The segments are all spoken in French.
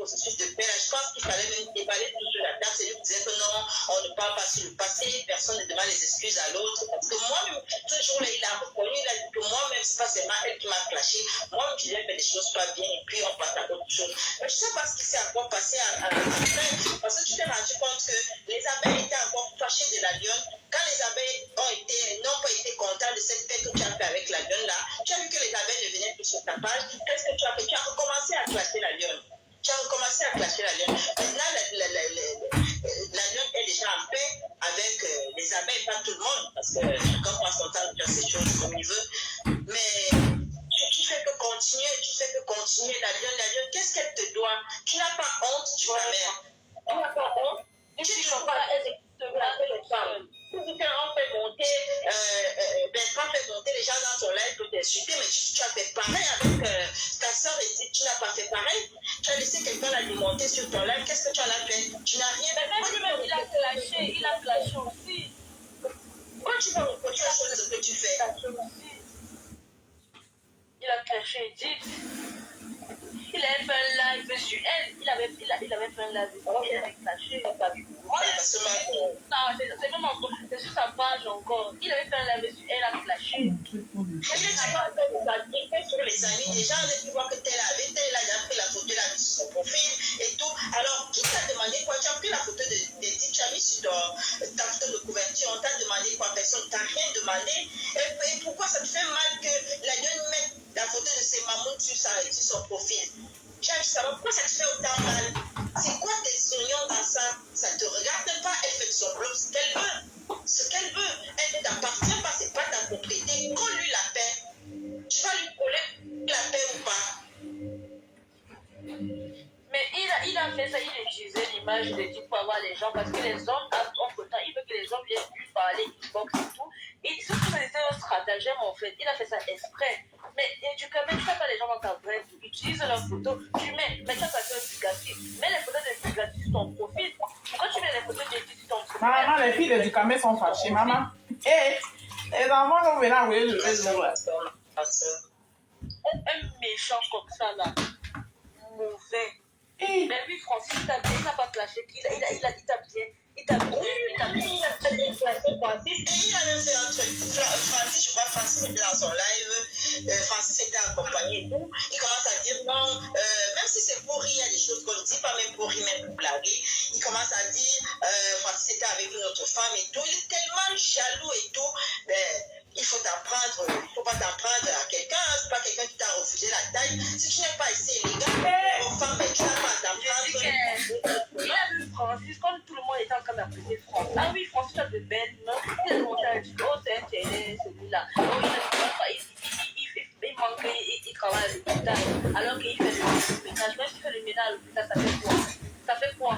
processus de paix, là, je pense qu'il fallait même déballer tout sur la table. C'est lui qui disait que non, on ne parle pas sur le passé, personne ne demande les excuses à l'autre. Parce que moi-même, ce jour-là, il a reconnu, il a dit que moi-même, c'est pas seulement elle qui m'a clashé. Moi-même, je lui ai fait des choses pas bien et puis on passe à d'autres choses. Mais je sais pas ce qui s'est encore passé à la fin, parce que tu t'es rendu compte que les abeilles étaient encore fâchées de la lionne. Quand les abeilles n'ont pas été contentes de cette paix que tu as fait avec la lionne là, tu as vu que les abeilles ne venaient plus sur ta page. Qu'est-ce que tu as fait? Tu as recommencé à clasher la lionne. Tu as recommencé à clasher la lionne. Maintenant, la lionne est déjà en paix avec les abeilles, pas tout le monde, parce que chacun prend son temps de faire ses choses comme il veut. Mais tu fais que continuer, la lionne, qu'est-ce qu'elle te doit? Tu n'as pas honte, tu vois, mère. Tu n'as pas honte. Tu ne dois pas les femmes. Quand on fait monter, Bertrand fait monter les gens dans son live pour t'insulter, mais tu as fait pareil avec ta soeur et tu n'as pas fait pareil. Tu as laissé quelqu'un l'alimenter sur ton live, qu'est-ce que tu en as fait? Tu n'as rien fait. Mais même lui-même, il a flashé aussi. Pourquoi tu vas reprocher la chose de ce que tu fais? Il a clashé Edith. Il avait fait un live sur elle. Il avait fait un live sur elle. Il avait clashé. C'est même encore. C'est sur sa page encore. Il avait fait un live sur elle. Il a clashé. Il fait sur les amis. Les gens avaient pu voir que tel a pris la photo, il a mis sur son profil et tout. Alors, qui t'a demandé quoi? Tu as pris la photo d'Edith, tu as mis sur ta photo de couverture. On t'a demandé quoi? Personne ne t'a rien demandé. Et pourquoi ça te fait mal que la lionne mette la photo de ses mammouths sur son profil? Tu as vu ça? Pourquoi ça te fait autant mal? C'est quoi tes oignons dans ça? Ça ne te regarde pas. Elle fait de son blog ce qu'elle veut. Ce qu'elle veut. Elle ne t'appartient pas. C'est pas ta propriété. Colle-lui la paix. Tu vas lui coller la paix ou pas? Mais il a fait ça. Il utilisait l'image de Dieu pour avoir les gens. Parce que les hommes, entre-temps, il veut que les hommes viennent lui parler, Xbox et tout. Et surtout, c'était un stratagème en fait. Il a fait ça exprès. Mais éducamment, tu n'as pas les gens dans ta vraie vie. Utilise leurs photos. Tu mets. Mais tu as pas fait un Bugatti. Mets les photos de Bugatti sur ton profil. Pourquoi tu mets les photos de Bugatti sur ton profil? Maman, les filles d'éducamment sont fâchées. Maman. Et les enfants vont venir envoyer le Un méchant comme ça là. Mauvais. Mais lui, Francis, il n'a pas clashé. Il t'a bien. Il t'a bien. Il a même fait un truc. Francis, je crois que Francis était dans son live. Francis était accompagné et tout. Il commence à dire non, même si c'est pour rire, il y a des choses qu'on ne dit pas, même pour rire, même pour blaguer. Il commence à dire Francis était avec une autre femme et tout. Il est tellement jaloux et tout. Il faut t'apprendre, il ne faut pas t'apprendre à quelqu'un. C'est pas quelqu'un qui t'a refusé la taille. Si tu n'es pas ici illégal, aux femmes, tu n'as pas à t'apprendre. Il a vu Francis, comme tout le monde était en train d'appeler Francis. Ah oui, Francis, tu as de belles mains. Il a commencé à dire, oh, c'est un télé, celui-là. Oh, il manque, il travaille à l'hôpital. Alors qu'il fait le ménage. Même s'il fait le ménage à l'hôpital, ça fait quoi? Ça fait quoi?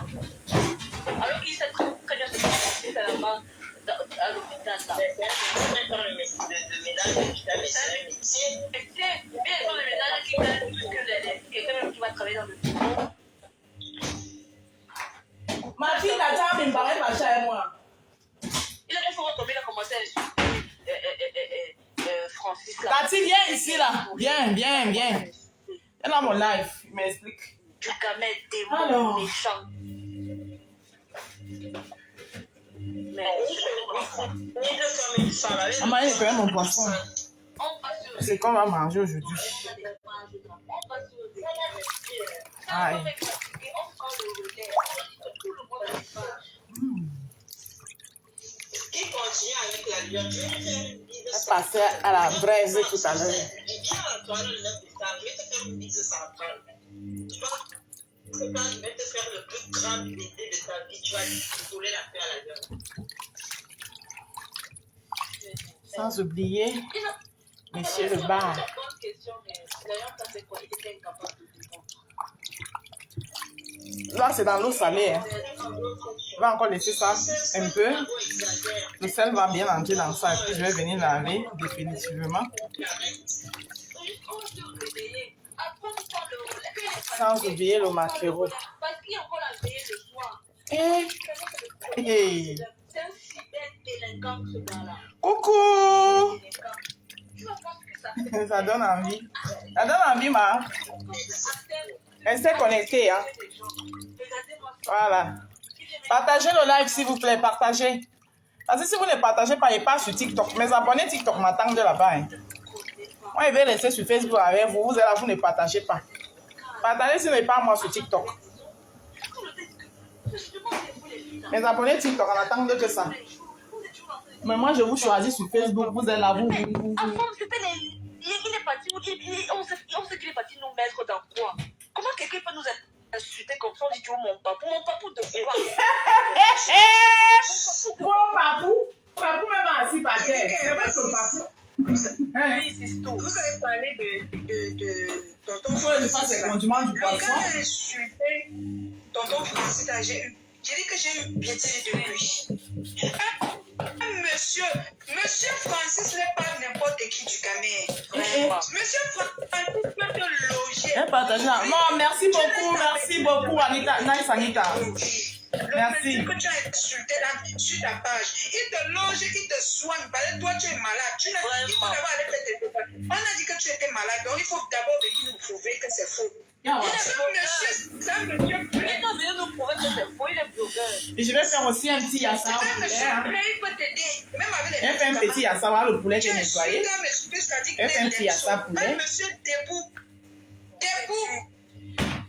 Alors qu'il sait très bien ce que Francis fait là-bas. À l'hôpital là. Le ménage, c'est un métier. Bien dans le ménage qui gagne plus que quelqu'un même qui va travailler dans le bureau. Ma fille n'a jamais me paraît ma chère et moi. Il a commencé à insulter Francis là. Cathy, viens ici là. Viens. Viens dans mon live. Il m'explique. Du gamin démon méchant. Maman, il est quand même mon poisson. C'est qu'on va manger aujourd'hui. Aïe. Qui continue avec la lionne? Je passais à la braise tout à l'heure. Viens Antoine le 9 décembre, je vais te faire une bise centrale. Je pense que quand je vais te faire le plus grand baiser de ta vie, tu vas voler la paix à la lionne. Sans oublier Monsieur le bar. Là, c'est dans l'eau salée. Hein. Je vais encore laisser ça un peu. Le sel va bien entrer dans ça. Et puis, je vais venir laver définitivement. Sans oublier le maquereau. Hey. Coucou! Ça donne envie. Ça donne envie, ma. Restez connectés, hein. Voilà. Partagez le live, s'il vous plaît. Partagez. Parce que si vous ne partagez pas, il passe sur TikTok. Mes abonnés TikTok m'attendent là-bas. Hein. Moi, je vais rester sur Facebook avec vous. Vous êtes là, vous ne partagez pas. Partagez si ce n'est pas moi sur TikTok. Mes abonnés TikTok n'attendent que ça. Mais moi, je vous choisis sur Facebook. Vous êtes là, vous. C'était les... Il est parti, on sait qu'il est parti nous mettre dans quoi? Comment quelqu'un peut nous insulter comme ça? On dit tu vois mon papou de quoi? Mon papou? Papou même assis par terre. C'est pas son papou. Oui, c'est tout. Vous avez parlé de tonton Francis. C'est le condiment du poisson. Quand j'ai insulté tonton Francis, j'ai dit que j'ai eu piété de lui. Monsieur Francis n'est pas n'importe qui du Cameroun. Monsieur Francis peut te loger. Non, merci beaucoup, Anita. Nice, Anita. Merci. Que tu as insulté sur ta page. Il te loge, il te soigne. Parce que toi, tu es malade. Il faut d'abord aller faire tes devoirs. On a dit que tu étais malade, donc il faut d'abord venir nous prouver que c'est faux. Il est venu nous prouver que c'est faux, il est blogueur. Et je vais faire aussi un petit yassa au poulet. Il peut t'aider. Même avec les Elle fait un petit yassa, voilà le poulet qui est nettoyé. Elle fait un petit yassa poulet. Monsieur debout.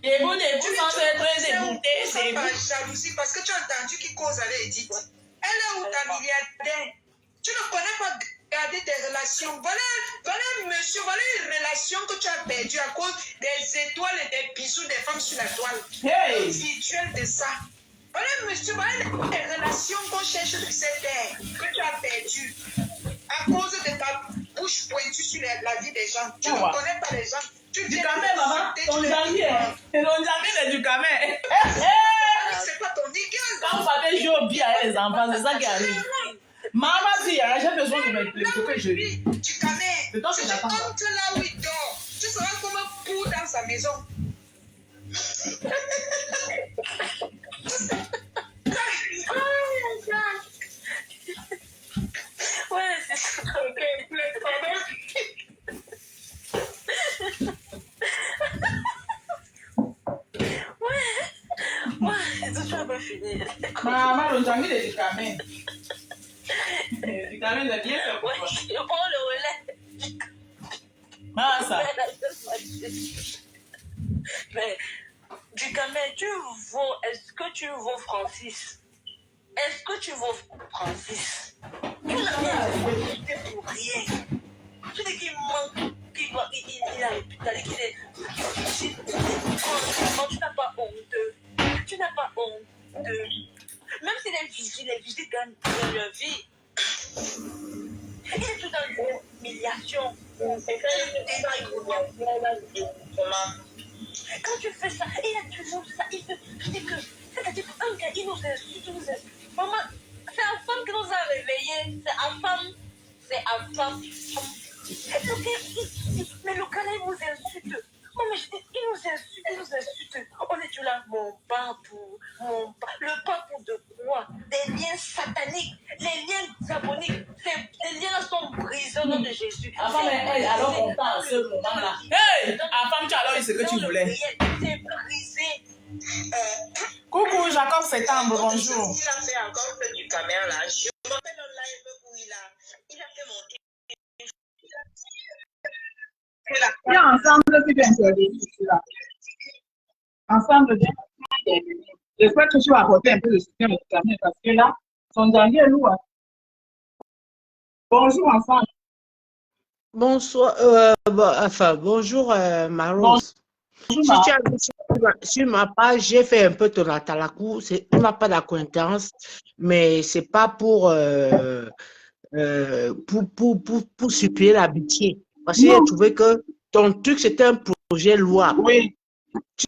Debout, sans être débouté. C'est pas jalousie parce que tu as entendu qui cause avec Edith. Elle est où ta milliardaire? Tu ne connais pas garder tes relations. Voilà, monsieur, voilà une relation que tu as perdue à cause des étoiles et des bisous des femmes sur la toile. Hey! Virtuel de ça. Voilà, monsieur, voilà les relations qu'on cherche sur cette terre que tu as perdues à cause de ta bouche pointue sur la vie des gens. Tu ne connais pas les gens. Du camé, maman. Ton janvier. C'est ton janvier, c'est du camé. C'est pas ton nickel. Quand vous partez jouer au billes avec les enfants, c'est ça qui arrive. Maman dit, j'ai besoin de mettre ce que je vis. Tu connais. C'est toi qui l'attends. Tu entres là où il dort. Tu seras comme un pou dans sa maison. Ouais, c'est ça. Ok, pardon. Ouais, tu vas pas finir. Maman, le janvier, c'est du camé. Du camé, c'est bien fait. Ouais, je prends le relais. Ah, ça. Mais, du camé, est-ce que tu vaux Francis? Est-ce que tu vaux Francis? Tu n'as rien fait pour rien. Tu dis qu'il manque, il a réputé, qu'il est... Tu n'as pas honteux. Tu n'as pas honteux. Même si les vigiles gagnent leur vie, il est tout dans l'humiliation. Quand tu fais ça, il a toujours ça. Je dis que, c'est-à-dire qu'un gars, il nous insulte, Maman, c'est la femme qui nous a réveillés. C'est la femme. Mais le gars, il nous insulte. Maman, je dis, il nous insulte. On est toujours là, mon papou. Le papou de quoi? Des liens sataniques, les liens diaboliques. Les liens sont brisés au nom de Jésus. Alors on parle à ce moment-là. Hey! Enfant, tu as alors eu ce que tu voulais. C'est brisé. Coucou, Jacob Septembre, bonjour. Il a fait encore du caméra là. Je me rappelle un live où il a fait monter. Il y a ensemble qui vient intervenir ici là. Ensemble, j'espère que tu vas apporter un peu de soutien au caméra parce que là, son janvier est lourd. Bonjour ensemble. Bonsoir, bonjour Marose. Bonjour, Si tu as vu sur ma page, j'ai fait un peu ton atalakou. On n'a pas d'acquaintance, mais c'est pas pour supplier l'amitié. Parce que j'ai trouvé que ton truc, c'était un projet louable. Oui. Tu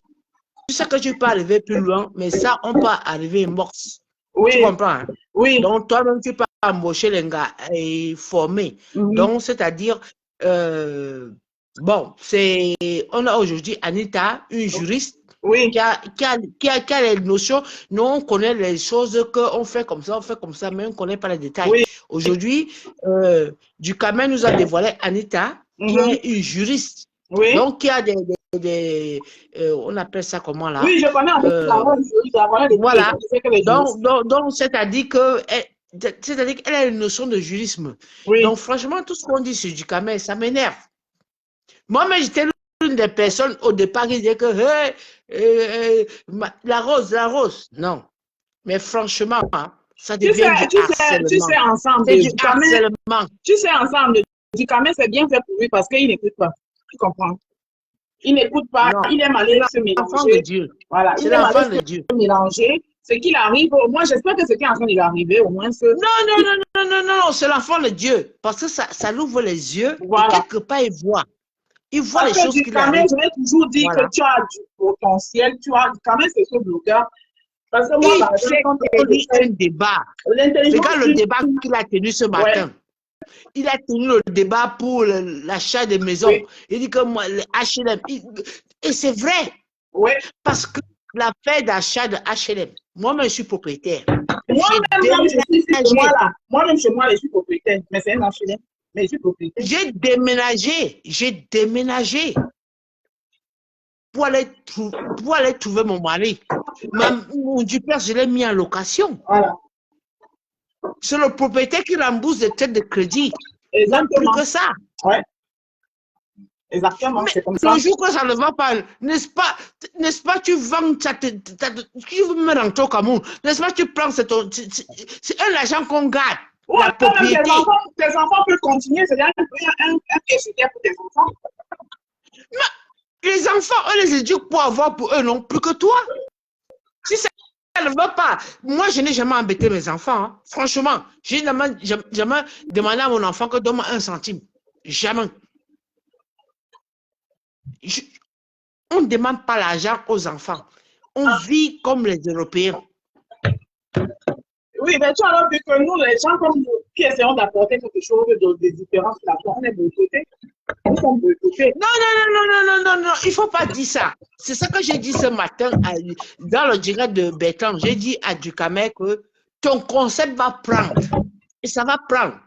sais que tu peux arriver plus loin, mais ça, on peut arriver morse. Oui. Tu comprends? Hein? Oui. Donc, toi-même, tu peux embaucher les gars et former. Donc, c'est-à-dire, bon, on a aujourd'hui Anita, une juriste, oui, qui a les notions. Nous, on connaît les choses qu'on fait comme ça, mais on ne connaît pas les détails. Oui. Aujourd'hui, du Cameroun nous a dévoilé Anita, qui est une juriste. Oui. Donc, qui a des on appelle ça comment là? Oui, je connais un peu la rose. Voilà. Donc c'est-à-dire qu'elle a une notion de jurisme. Oui. Donc, franchement, tout ce qu'on dit sur Ducamel, ça m'énerve. Moi-même, j'étais l'une des personnes au départ qui disait que la rose. Non. Mais franchement, hein, ça devient du harcèlement. Tu sais, ensemble, c'est du harcèlement. Tu sais, ensemble, Ducamel, c'est bien fait pour lui parce qu'il n'écoute pas. Tu comprends? Il n'écoute pas, non. Il aime aller se mélanger. L'enfant de Dieu. Voilà, c'est l'enfant de Dieu. Mélanger. Ce qu'il arrive, moi, j'espère que ce qui est en train de lui arriver, au moins. Non, c'est l'enfant de Dieu. Parce que ça l'ouvre les yeux. Voilà. Et quelque part, il voit. Il voit les choses qu'il arrive. Je vais toujours dire que tu as du potentiel. Quand même, c'est ce blogueur. Parce que moi, il fait un débat. Regarde le débat qu'il a tenu ce matin. Ouais. Il a tenu le débat pour l'achat des maisons. Oui. Il dit que moi, les HLM. Et c'est vrai. Oui. Parce que l'affaire d'achat de HLM, moi-même, je suis propriétaire. Moi-même, chez moi, je suis propriétaire. Mais c'est un HLM. Mais je suis propriétaire. J'ai déménagé. Pour aller trouver mon mari. Mon père, je l'ai mis en location. Voilà. C'est le propriétaire qui rembourse des têtes de crédit. Exactement. Même plus que ça. Ouais. Exactement. Mais c'est comme ça. Le jour que ça ne va pas, n'est-ce pas, tu vends, tu veux me rentrer au Cameroun, n'est-ce pas, tu prends, c'est un argent qu'on garde. Ouais, la propriété. Tes enfants peuvent continuer, c'est-à-dire un pied pour tes enfants. Mais les enfants, eux, les éduquent pour avoir pour eux, non plus que toi. Si ça ne va pas, moi, je n'ai jamais embêté mes enfants. Hein. Franchement, j'ai jamais demandé à mon enfant que donne-moi 1 centime. Jamais. On ne demande pas l'argent aux enfants. On vit comme les Européens. Oui, mais tu as vu que nous, les gens comme nous, qui essayons d'apporter quelque chose de différent sur la terre, on est boycottés. Nous sommes boycottés. Non, il ne faut pas dire ça. C'est ça que j'ai dit ce matin dans le direct de Bertrand. J'ai dit à Ducamel que ton concept va prendre. Et ça va prendre.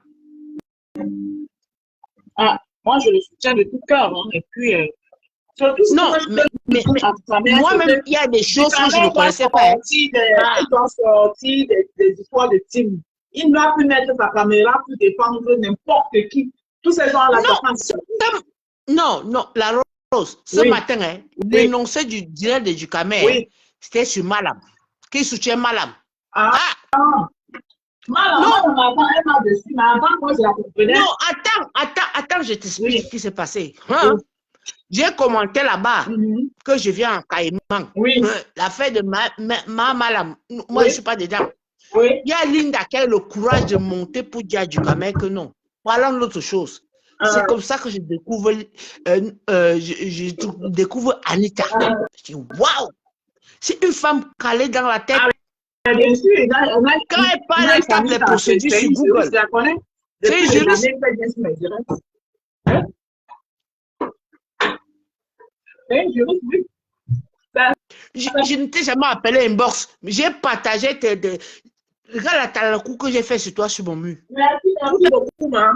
Ah, moi, je le soutiens de tout cœur. Hein, et puis, non, mais moi-même, il y a des choses que je ne connaissais pas. Il doit sortir des histoires de team. Il ne doit plus mettre sa caméra pour défendre n'importe qui. Tous ces gens-là. Non, la Rose, ce matin, hein, l'énoncé du direct de Ducamel, c'était sur Malam. Qui soutient Malam. Malam, elle m'a dessus, mais avant, moi, je la comprenais. Non, attends, je t'explique ce qui s'est passé. Hein? J'ai commenté là-bas que je viens en Caïman. L'affaire de ma Malam. Moi, je ne suis pas dedans. Il y a Linda qui a le courage de monter pour dire à Ducamel que non. Parlons d'autre chose. C'est comme ça que je découvre, découvre Anita. Je dis, waouh! C'est une femme calée dans la tête. Bien sûr, quand elle parle, elle tape les procédures sur Google. C'est juriste. Je ne t'ai jamais appelé inbox. J'ai partagé regarde la talakou que j'ai fait sur toi sur mon mur. Merci beaucoup, ma.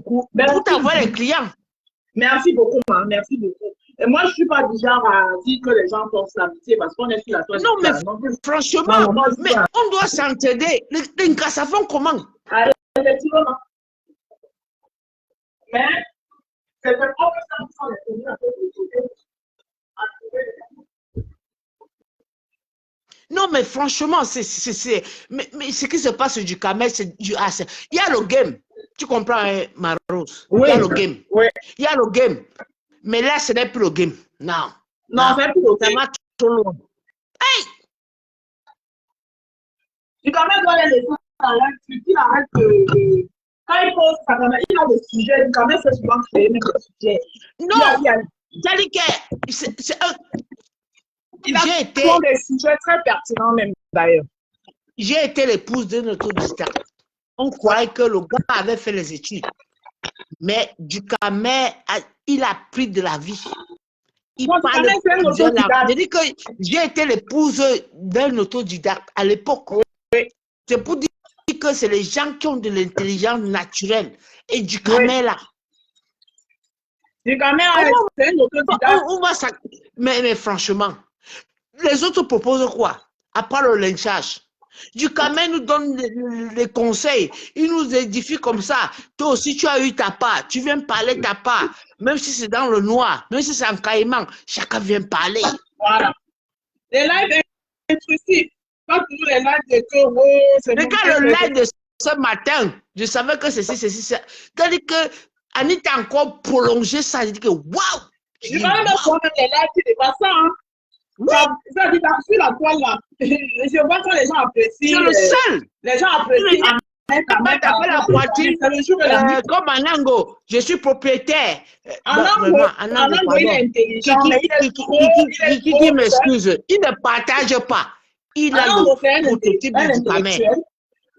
Pour t'avoir les clients. Merci beaucoup, ma. Merci beaucoup. Et moi, je ne suis pas du genre à dire que les gens forcent l'amitié parce qu'on est sur la toile. Non, mais franchement, mais on doit s'entraider. Les cas, ça font comment? Effectivement. Mais, c'est que on peut s'en tenir un peu de non, mais franchement, mais ce qui se passe du Ducamel, c'est du harcèlement. Il y a le game. Tu comprends, hein, ma Rose? Il y a le game. Il y a le game. Mais là, ce n'est plus le game. Non. Non, c'est plus le game. Ça va trop loin. Hey! Ducamel doit les laisser il arrête de... Quand il pose sa caméra, il a des sujets. Ducamel, c'est souvent créé même des sujets. Non! C'est-à-dire que c'est un... Il a des sujets très pertinents même d'ailleurs. J'ai été l'épouse d'un autodidacte. On croyait que le gars avait fait les études. Mais Ducamel, il a pris de la vie. Il parle de la... Je dis que j'ai été l'épouse d'un autodidacte à l'époque. C'est pour dire que c'est les gens qui ont de l'intelligence naturelle. Et Ducamel là. Du caméra, c'est un autodidacte. Mais franchement, les autres proposent quoi? À part le lynchage. Du Camet nous donne les conseils. Il nous édifie comme ça. Toi aussi, tu as eu ta part. Tu viens parler ta part. Même si c'est dans le noir, même si c'est en caïman, chacun vient parler. Voilà. Les lives intrusifs. Pas toujours les lives de que, regarde le live de ce matin. Je savais que ceci. C'est-à-dire que Anita a encore prolongé ça. Je dis que waouh! Je vais même prendre les lives qui dépassent ça. Hein. Oui. Ça dit sur la toile là. Je vois quand les gens apprécient. C'est le seul. Les gens apprécient. La poitrine, comme Anango, je suis propriétaire. Anango, il est intelligent. Qui m'excuse, il ne partage pas. Il a le prototype du Camet.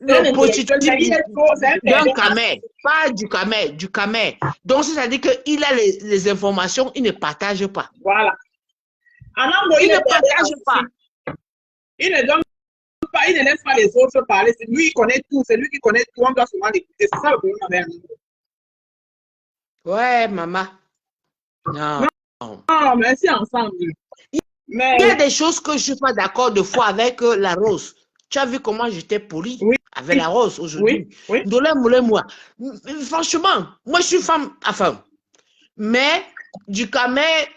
Le prototype d'un Camet, pas du Camet, du Camet. Donc, c'est-à-dire qu'il a les informations, il ne partage pas. Voilà. Anango, il ne partage pas. Il ne donne pas, il ne laisse pas les autres parler. C'est lui qui connaît tout, c'est lui qui connaît tout. On doit souvent l'écouter. C'est ça le problème avec Anango. Ouais, maman. Non. Non, mais c'est ensemble. Mais... Il y a des choses que je ne suis pas d'accord de fois avec la rose. Tu as vu comment j'étais poli avec la rose aujourd'hui. Oui. Moi. Franchement, moi je suis femme à femme. Mais du Camet,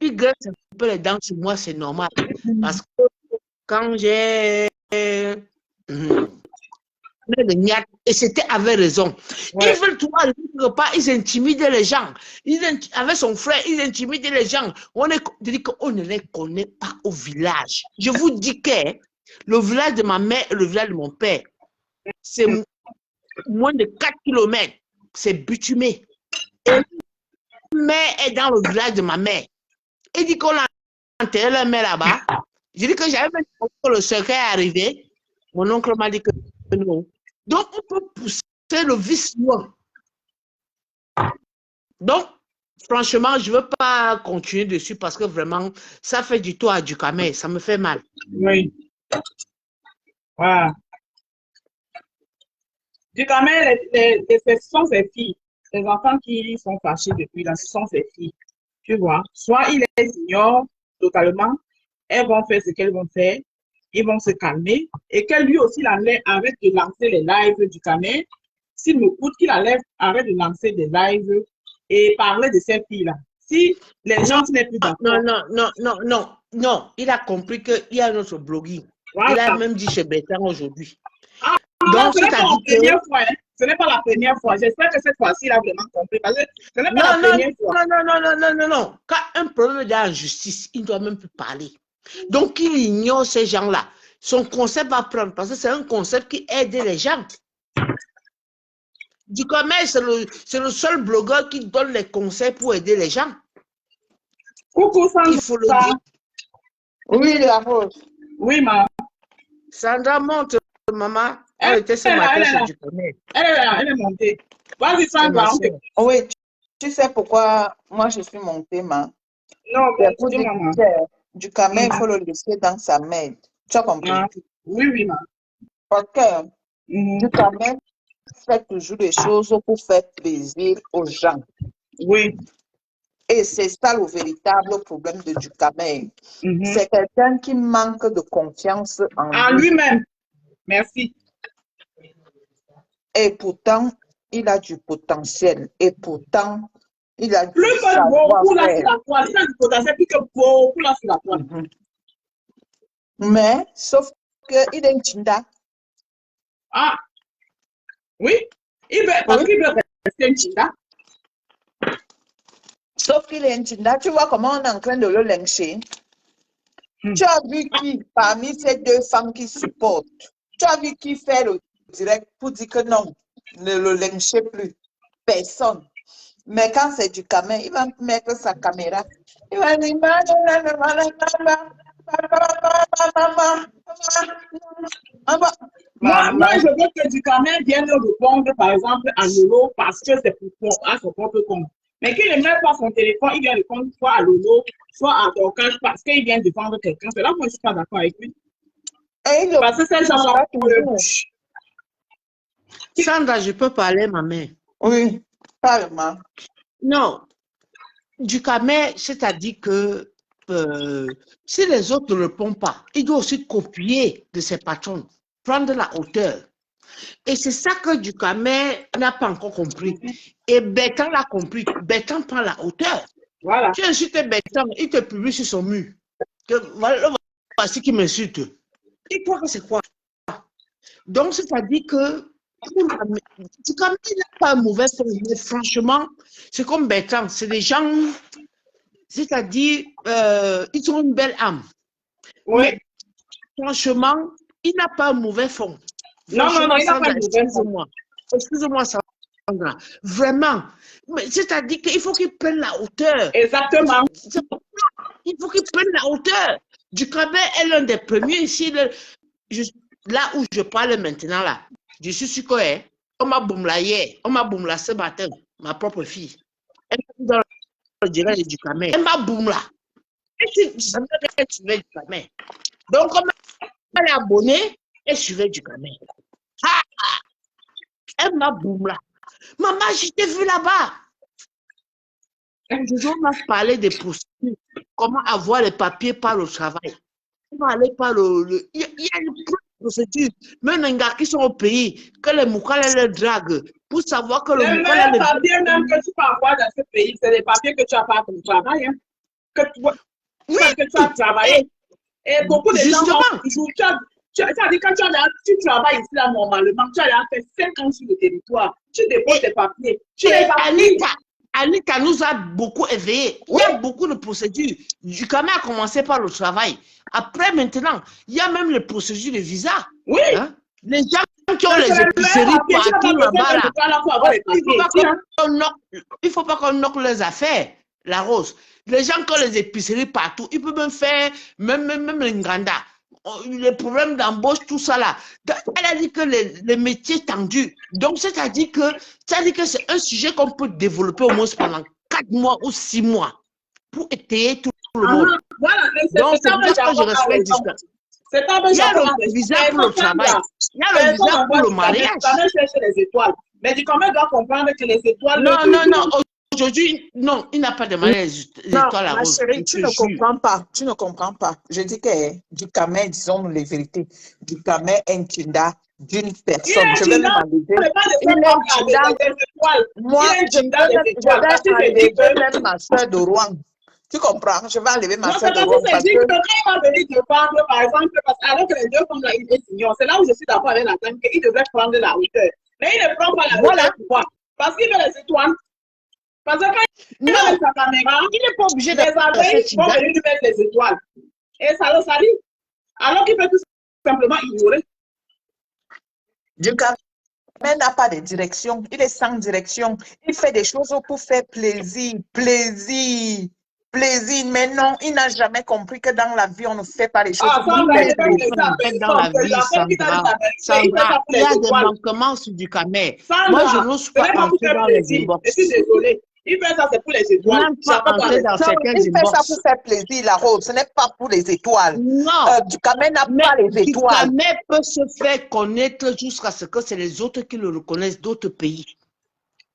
il graisse un peu les dents sur moi, c'est normal. Parce que quand j'ai... et c'était avec raison. Ils veulent tout aller quelque part, ils intimident les gens. Avec son frère, ils intimident les gens. On ne les connaît pas au village. Je vous dis que le village de ma mère et le village de mon père, c'est moins de 4 km. C'est bitumé. Et ma mère est dans le village de ma mère. Il dit qu'on a enterré la mère là-bas. Je dis que j'avais même que le secret est arrivé. Mon oncle m'a dit que non. Donc, on peut pousser le vice loin. Donc, franchement, je ne veux pas continuer dessus parce que vraiment, ça fait du tort à du Camet. Ça me fait mal. Oui. Voilà. Du Camet, ce sont ses filles. Les enfants qui sont fâchés depuis là, ce sont ses filles. Tu vois, soit il les ignore totalement, elles vont faire ce qu'elles vont faire, ils vont se calmer, et qu'elle lui aussi arrête de lancer les lives du Camet. S'il me coûte qu'il arrête de lancer des lives et parler de ces filles-là. Si les gens n'est plus d'accord. Non, il a compris qu'il y a notre blogging. Voilà. Il a même dit chez Bertrand aujourd'hui. Donc, ce n'est pas la première fois. Hein. Ce n'est pas la première fois. J'espère que cette fois-ci, il a vraiment compris. Parce que ce n'est pas la première fois. Non. Quand un problème d'injustice, il ne doit même plus parler. Donc, il ignore ces gens-là. Son concept va prendre, parce que c'est un concept qui aide les gens. Du commerce, c'est le seul blogueur qui donne les conseils pour aider les gens. Coucou, Sandra. Il faut le dire. Oui, la rose. Oui, maman. Sandra monte, maman. Elle était ce matin chez du commerce. Elle est montée. Vas-y, Sandra. Oui, tu sais pourquoi moi je suis montée, ma? Non, mais pour maman. Du Camet, il faut le laisser dans sa main. Tu as compris? Oui, maman. Parce que du Camet fait toujours des choses pour faire plaisir aux gens. Oui. Et c'est ça le véritable problème de du Camet. C'est quelqu'un qui manque de confiance en lui-même. Merci. Et pourtant, il a du potentiel. Et pourtant, il a plus que beaucoup là sur la toile. Il a du potentiel plus que beaucoup là sur la toile. Mais, sauf qu'il est un Tinda. Ah, oui. Parce qu'il veut rester un Tinda. Sauf qu'il est un Tinda. Tu vois comment on est en train de le lyncher. Tu as vu qui, parmi ces deux femmes qui supportent, tu as vu qui fait le direct pour dire que non, ne le lynchez plus. Personne. Mais quand c'est du Camet, il va mettre sa caméra. Il va dire, moi, je veux que du Camet vienne répondre, par exemple, à Lolo, parce que c'est pour son propre compte. Mais qu'il ne met pas son téléphone, il vient répondre soit à Lolo, soit à Dorcas, parce qu'il vient défendre quelqu'un. C'est là que moi, je ne suis pas d'accord avec lui. Parce que c'est genre Sandra, je peux parler, ma mère? Oui, parle-moi. Non, Ducamel, c'est-à-dire que si les autres ne le font pas, il doit aussi copier de ses patrons, prendre la hauteur. Et c'est ça que Ducamel n'a pas encore compris. Et Bertrand l'a compris. Bertrand prend la hauteur. Voilà. Tu insultes Bertrand, il te publie sur son mur. Voici qui m'insulte. Il croit que c'est quoi? Donc, c'est-à-dire que Ducamel n'a pas un mauvais fond, mais franchement, c'est comme Bertrand, c'est des gens, c'est-à-dire, ils ont une belle âme. Oui. Mais, franchement, il n'a pas un mauvais fond. Non, il n'a pas un mauvais fond. Excusez-moi, Sandra. Vraiment. C'est-à-dire qu'il faut qu'il prenne la hauteur. Exactement. Il faut qu'il prenne la hauteur. Ducamel est l'un des premiers ici. Là où je parle maintenant, là, je suis sûr qu'on m'a boumla hier, on m'a boumla ce matin, ma propre fille. Elle est dans le direct de Ducamel. Elle m'a boumla. Elle suivait Ducamel. Donc, comme elle est abonnée, elle suivait Ducamel. Elle m'a boumla. Maman, je t'ai vu là-bas. Aujourd'hui, on m'a parlé des procédures. Comment avoir les papiers par le travail. Comment aller par le... Il y a une procédure. Même les gars qui sont au pays, que les Moukales les draguent, pour savoir que le Moukale... Les papiers même que tu peux avoir dans ce pays, c'est les papiers que tu as pas comme travail. Hein. Que tu as travaillé. Et beaucoup de gens ont... Tu as dit quand tu travailles ici là normalement, tu as fait 5 ans sur le territoire, tu déposes tes papiers. Anita nous a beaucoup éveillés. Il y a beaucoup de procédures. Ducamel a commencé par le travail. Après, maintenant, il y a même les procédures de visa. Oui. Hein? Les gens qui ont les épiceries partout là-bas. Il ne faut pas qu'on knock les affaires, la Rose. Les gens qui ont les épiceries partout, ils peuvent même faire, même les Nganda. Les problèmes d'embauche, tout ça là. Elle a dit que les métiers tendus. Donc, c'est-à-dire que c'est un sujet qu'on peut développer au moins pendant 4 mois ou 6 mois pour étayer tout le monde. Voilà, donc, c'est pour ça que je respecte ça. Il y a le visa pour le travail. Il y a le visa pour le mariage. Les étoiles. Mais Ducamel doit comprendre que les étoiles... Non. Aujourd'hui, non, il n'a pas demandé les étoiles à Rose. Chérie, tu ne comprends pas. Je dis que Ducamel, disons les vérités, Ducamel est un Tunda d'une personne. Je vais même enlever. Moi, je vais même ma soeur de Rouen. Tu comprends? Je vais enlever ma soeur de Rouen. Parce que quand il va venir te prendre, par exemple, alors que les deux femmes là, ils étaient signants, c'est là où je suis d'accord avec la dame qu'il devrait prendre la hauteur. Mais il ne prend pas la hauteur. Pourquoi? Parce qu'il veut les étoiles. Parce que quand il met sa caméra, il n'est pas obligé de les abeilles vont venir lui mettre les étoiles. Et ça le salit. Alors qu'il peut tout simplement ignorer. Ducamel n'a pas de direction. Il est sans direction. Il fait des choses pour faire plaisir. Mais non, il n'a jamais compris que dans la vie, on ne fait pas les choses pour faire plaisir. Dans la vie, Sandra, il y a des manquements sur Ducamel. Moi, je n'ose pas entrer dans les inbox. Je suis désolée. Il fait ça, c'est pour les étoiles. Il fait ça pour faire plaisir, la Rose. Ce n'est pas pour les étoiles. Non. Ducamel n'a pas les étoiles. Ducamel peut se faire connaître jusqu'à ce que c'est les autres qui le reconnaissent d'autres pays.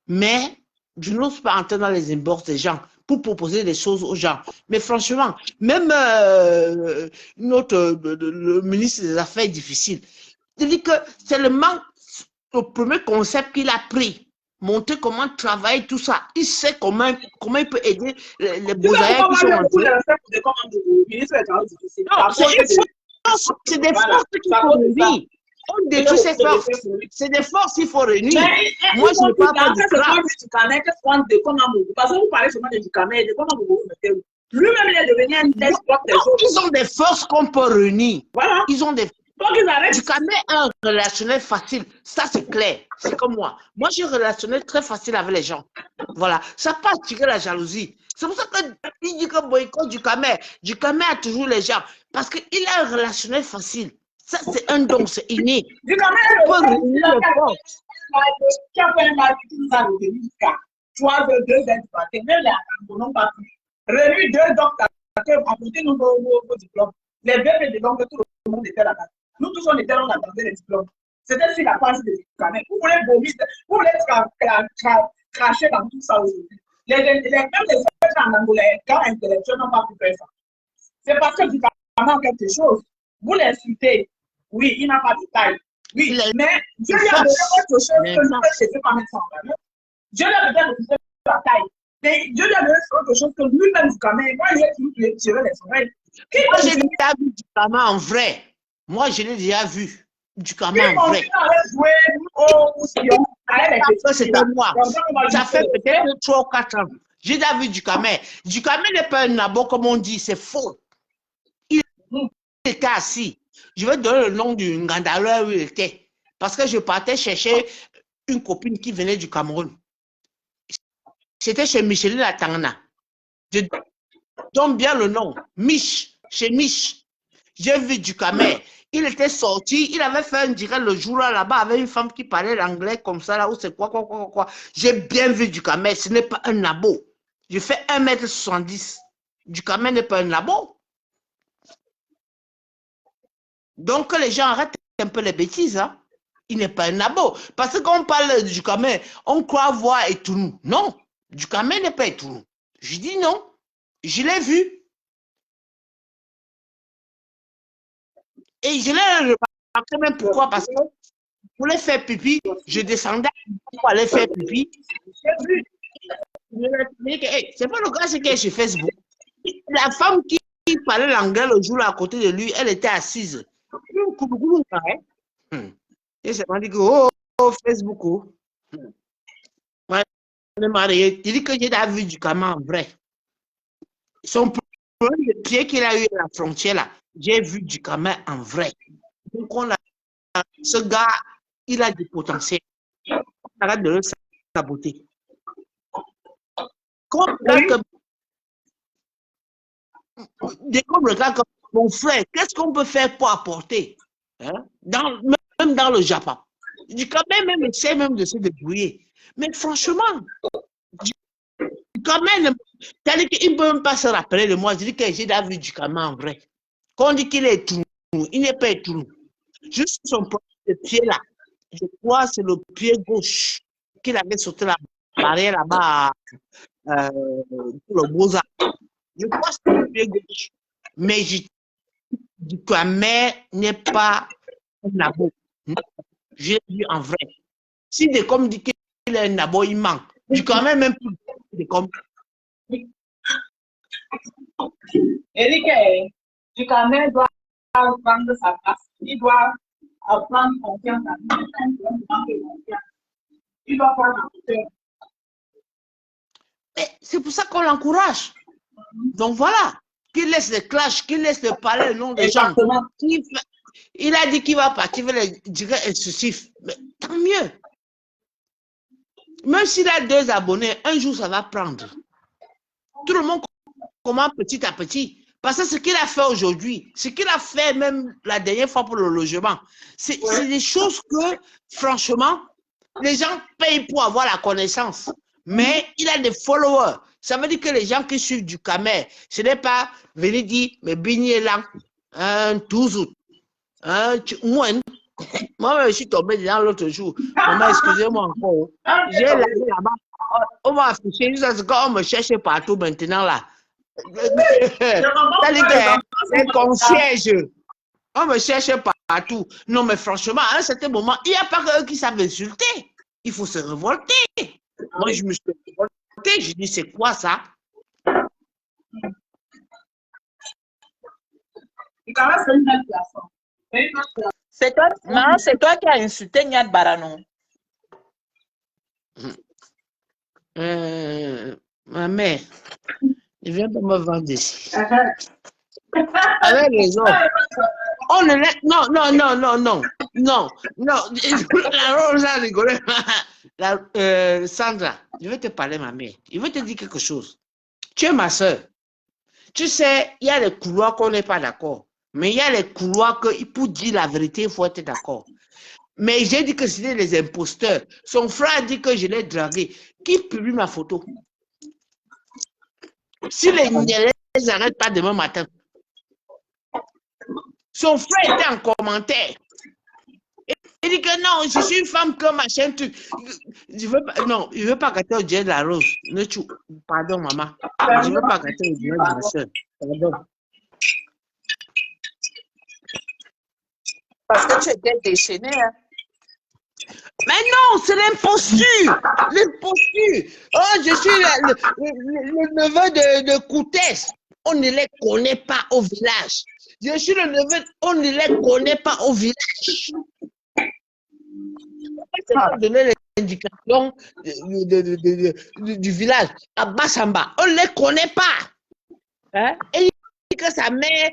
Mais je n'ose pas entrer dans les inbox des gens pour proposer des choses aux gens. Mais franchement, même le ministre des Affaires difficiles, il dit que c'est le premier concept qu'il a pris. Montrer comment travailler, tout ça. Il sait comment il peut aider les beaux-arts qui sont entrés. C'est des forces qu'il faut réunir. On détruit ces forces. C'est des forces qu'il faut réunir. Moi, je ne parle pas du crabe. Parce que vous parlez seulement de Ducamel, de comment vous mettez. Lui-même, il est devenu un escroc des autres. Ils ont des forces qu'on peut réunir. Voilà. Ils ont des Ducamel a un relationnel facile, ça c'est clair, c'est comme moi. Moi j'ai un relationnel très facile avec les gens. Voilà, ça peut attirer la jalousie. C'est pour ça qu'il dit que boycott Ducamel. Ducamel a toujours les gens parce qu'il a un relationnel facile. Ça c'est un don, c'est inné. Ducamel peut réunir les forces. Tu as fait un mal qui nous a retenu jusqu'à 2 heures du matin, même les Angoulons pas plus. Réunir 2 docteurs, apporter nos diplômes. Les bébés de l'homme, tout le monde était là-bas. Nous tous, on était là, on attendait les diplômes. C'était sur la phase de Ducamel. Vous voulez vomir, vous voulez cracher dans tout ça aujourd'hui. Même les que en Angoulais, quand intellectuels n'ont pas pu faire ça, c'est parce que du a quelque chose. Vous l'insultez. Oui, il n'a pas de taille. Oui, mais Dieu lui a donné autre chose que nous, je ne sais pas mettre ça en valeur. Dieu lui a donné la taille. Mais Dieu lui a donné autre chose que lui-même, du Cameroun. Moi, il a tiré les oreilles. Moi, j'ai déjà vu du Cameroun en vrai. Moi, je l'ai déjà vu. Du Cameroun en vrai. C'était moi. Ça fait peut-être 3 ou 4 ans. J'ai déjà vu du Cameroun. Du Cameroun n'est pas un nabo, comme on dit. C'est faux. Il était assis. Je vais donner le nom du Ngandaleur où il était. Parce que je partais chercher une copine qui venait du Cameroun. C'était chez Micheline Latangana. Je donne bien le nom. Mich. Chez Mich. J'ai vu du Cameroun. Il était sorti. Il avait fait un direct le jour-là là-bas avec une femme qui parlait l'anglais comme ça. Là où c'est quoi. J'ai bien vu du Cameroun. Ce n'est pas un nabo. Je fais 1m70. Du Cameroun n'est pas un nabo. Donc, les gens arrêtent un peu les bêtises. Hein? Il n'est pas un nabo. Parce que quand on parle du Cameroun, on croit voir Etounou. Non, du Cameroun n'est pas Etounou. Je dis non. Je l'ai vu. Et je l'ai remarqué même pourquoi. Parce que pour les faire pipi, je descendais pour aller faire pipi. J'ai vu. C'est pas le gars qui est sur Facebook. La femme qui parlait l'anglais le jour là à côté de lui, elle était assise. Et c'est m'a dit que oh Facebook oh. Il dit que j'ai vu du Cameroun en vrai. Son premier pied qu'il a eu à la frontière là, j'ai vu du Cameroun en vrai. Donc ce gars, il a du potentiel. On arrête de le saboter. Comme le cas comme mon frère, qu'est-ce qu'on peut faire pour apporter hein? Même dans le Japon. Du Cameroun même essaie même de se débrouiller. Mais franchement, du Cameroun, c'est-à-dire qu'il ne peut même pas se rappeler de moi. Je dis que j'ai déjà vu du Cameroun en vrai. Quand on dit qu'il est tout, il n'est pas tout. Juste son premier pied là, je crois que c'est le pied gauche qu'il avait sauté la barrière là-bas pour le Beaux-Arts. Je crois que c'est le pied gauche. Mais du Cameroun n'est pas un nabo. J'ai vu en vrai. Si des comme dit qu'il est un nabo, il manque. Du Cameroun même plus des comme. Eric, du Cameroun doit prendre sa place. Il doit prendre confiance en lui. Il doit prendre confiance. C'est pour ça qu'on l'encourage. Donc voilà, qu'il laisse les clashs, qu'il laisse le parler le nom des gens. Il a dit qu'il va partir vers les directs excessifs. Mais tant mieux. Même s'il a 2 abonnés, un jour ça va prendre. Tout le monde commence petit à petit. Parce que ce qu'il a fait aujourd'hui, ce qu'il a fait même la dernière fois pour le logement, c'est des choses que, franchement, les gens payent pour avoir la connaissance. Mais il a des followers. Ça veut dire que les gens qui suivent du Cameroun, ce n'est pas venir dire, mais Bini est là, toujours. Moi, je suis tombé dedans l'autre jour. Maman, excusez-moi encore. J'ai lavé là-bas. On m'a affiché, on me cherche partout maintenant là. C'est concierge. On me cherche partout. Non, mais franchement, à un certain moment, il n'y a pas qu'eux qui savent insulter. Il faut se révolter. Moi, je me suis révolté. Je dis, c'est quoi ça? C'est toi, non, c'est toi qui as insulté Nyad Baranon. Ma mère, il vient de me vendre ici. Avec raison. On ne laisse... Non. Sandra, je vais te parler, ma mère. Je vais te dire quelque chose. Tu es ma soeur. Tu sais, il y a les couloirs qu'on n'est pas d'accord. Mais il y a les couloirs que pour dire la vérité, il faut être d'accord. Mais j'ai dit que c'était les imposteurs. Son frère dit que je l'ai dragué. Qui publie ma photo? Si les n'arrêtent pas demain matin. Son frère était en commentaire. Il dit que non, je suis une femme comme machin truc. Je veux pas, non, il veut pas gâter au Dieu de la rose. Pardon, maman. Je veux pas gâter au Dieu de ma soeur. Pardon. Parce que tu étais déchaînée. Hein. Mais non, c'est l'imposture. L'imposture. Oh, je suis le neveu de Coutès. On ne les connaît pas au village. Je suis le neveu, on ne les connaît pas au village. C'est pas donner l'indication du village à Bassamba. On ne les connaît pas. Hein? Et il dit que sa mère,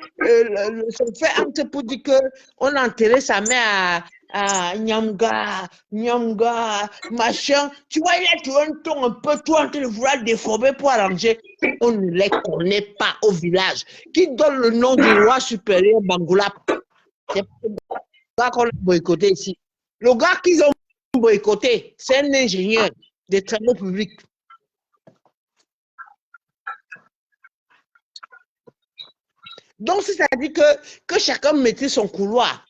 son frère entre pour dire qu'on a enterré sa mère à Nyamga, machin. Tu vois, il a tout un ton un peu tout en train de vouloir déformer pour arranger. On ne les connaît pas au village. Qui donne le nom du roi supérieur Bangoulap? C'est le gars qu'on a boycotté ici. Le gars qu'ils ont boycotté, c'est un ingénieur des travaux publics. Donc, c'est-à-dire que chacun mettait son couloir.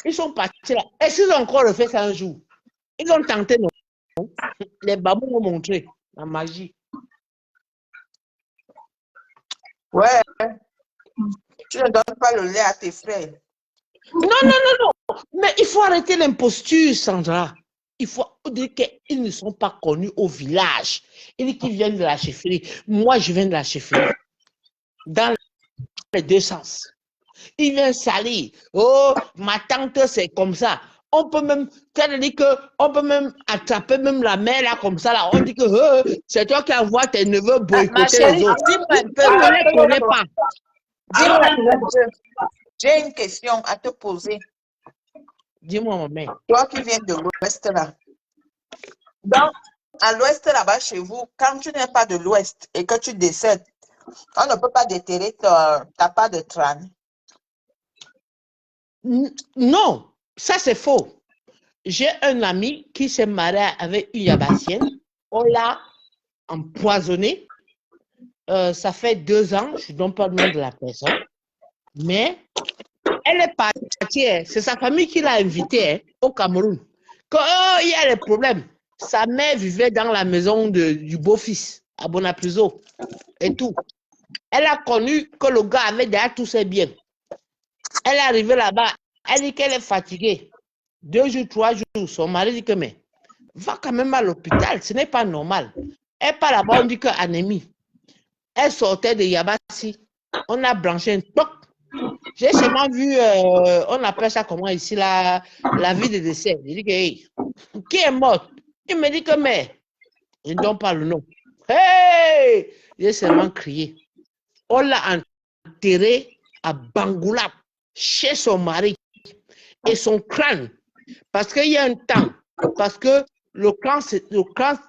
Ils sont partis là. Est-ce qu'ils ont encore refait ça un jour? Ils ont tenté, non? Les babous ont montré la magie. Ouais. Tu ne donnes pas le lait à tes frères. Non. Mais il faut arrêter l'imposture, Sandra. Il faut dire qu'ils ne sont pas connus au village. Il dit qu'ils viennent de la chefferie. Moi, je viens de la chefferie. Dans les deux sens. Il vient salir. Oh, ma tante, c'est comme ça. On peut même, on peut même attraper même la mère là comme ça là. On dit que c'est toi qui envoies tes neveux boycotter les autres. Dis-moi un peu. On ne les connaît pas. J'ai une question à te poser. Dis-moi, maman. Toi qui viens de l'Ouest là. Donc, à l'Ouest là-bas chez vous, quand tu n'es pas de l'Ouest et que tu décèdes, on ne peut pas déterrer ta part de crâne. Non, ça c'est faux. J'ai un ami qui s'est marié avec une Yabassienne. On l'a empoisonné. Ça fait 2 ans, je ne donne pas le nom de la personne. Mais elle est partie. C'est sa famille qui l'a invitée au Cameroun. Quand il y a des problèmes, sa mère vivait dans la maison du beau-fils à Bonapriso et tout. Elle a connu que le gars avait déjà tous ses biens. Elle est arrivée là-bas, elle dit qu'elle est fatiguée. 2 jours, 3 jours, son mari dit que mais va quand même à l'hôpital, ce n'est pas normal. Elle part là-bas, on dit que anémie. Elle sortait de Yabassi, on a branché un toc. J'ai seulement vu, on appelle ça comment ici, la vie de décès. Il dit que hey, qui est mort? Il me dit que mais, je ne donne pas le nom. Hey! J'ai seulement crié. On l'a enterré à Bangoulap, chez son mari. Et son crâne, parce qu'il y a un temps, parce que le crâne,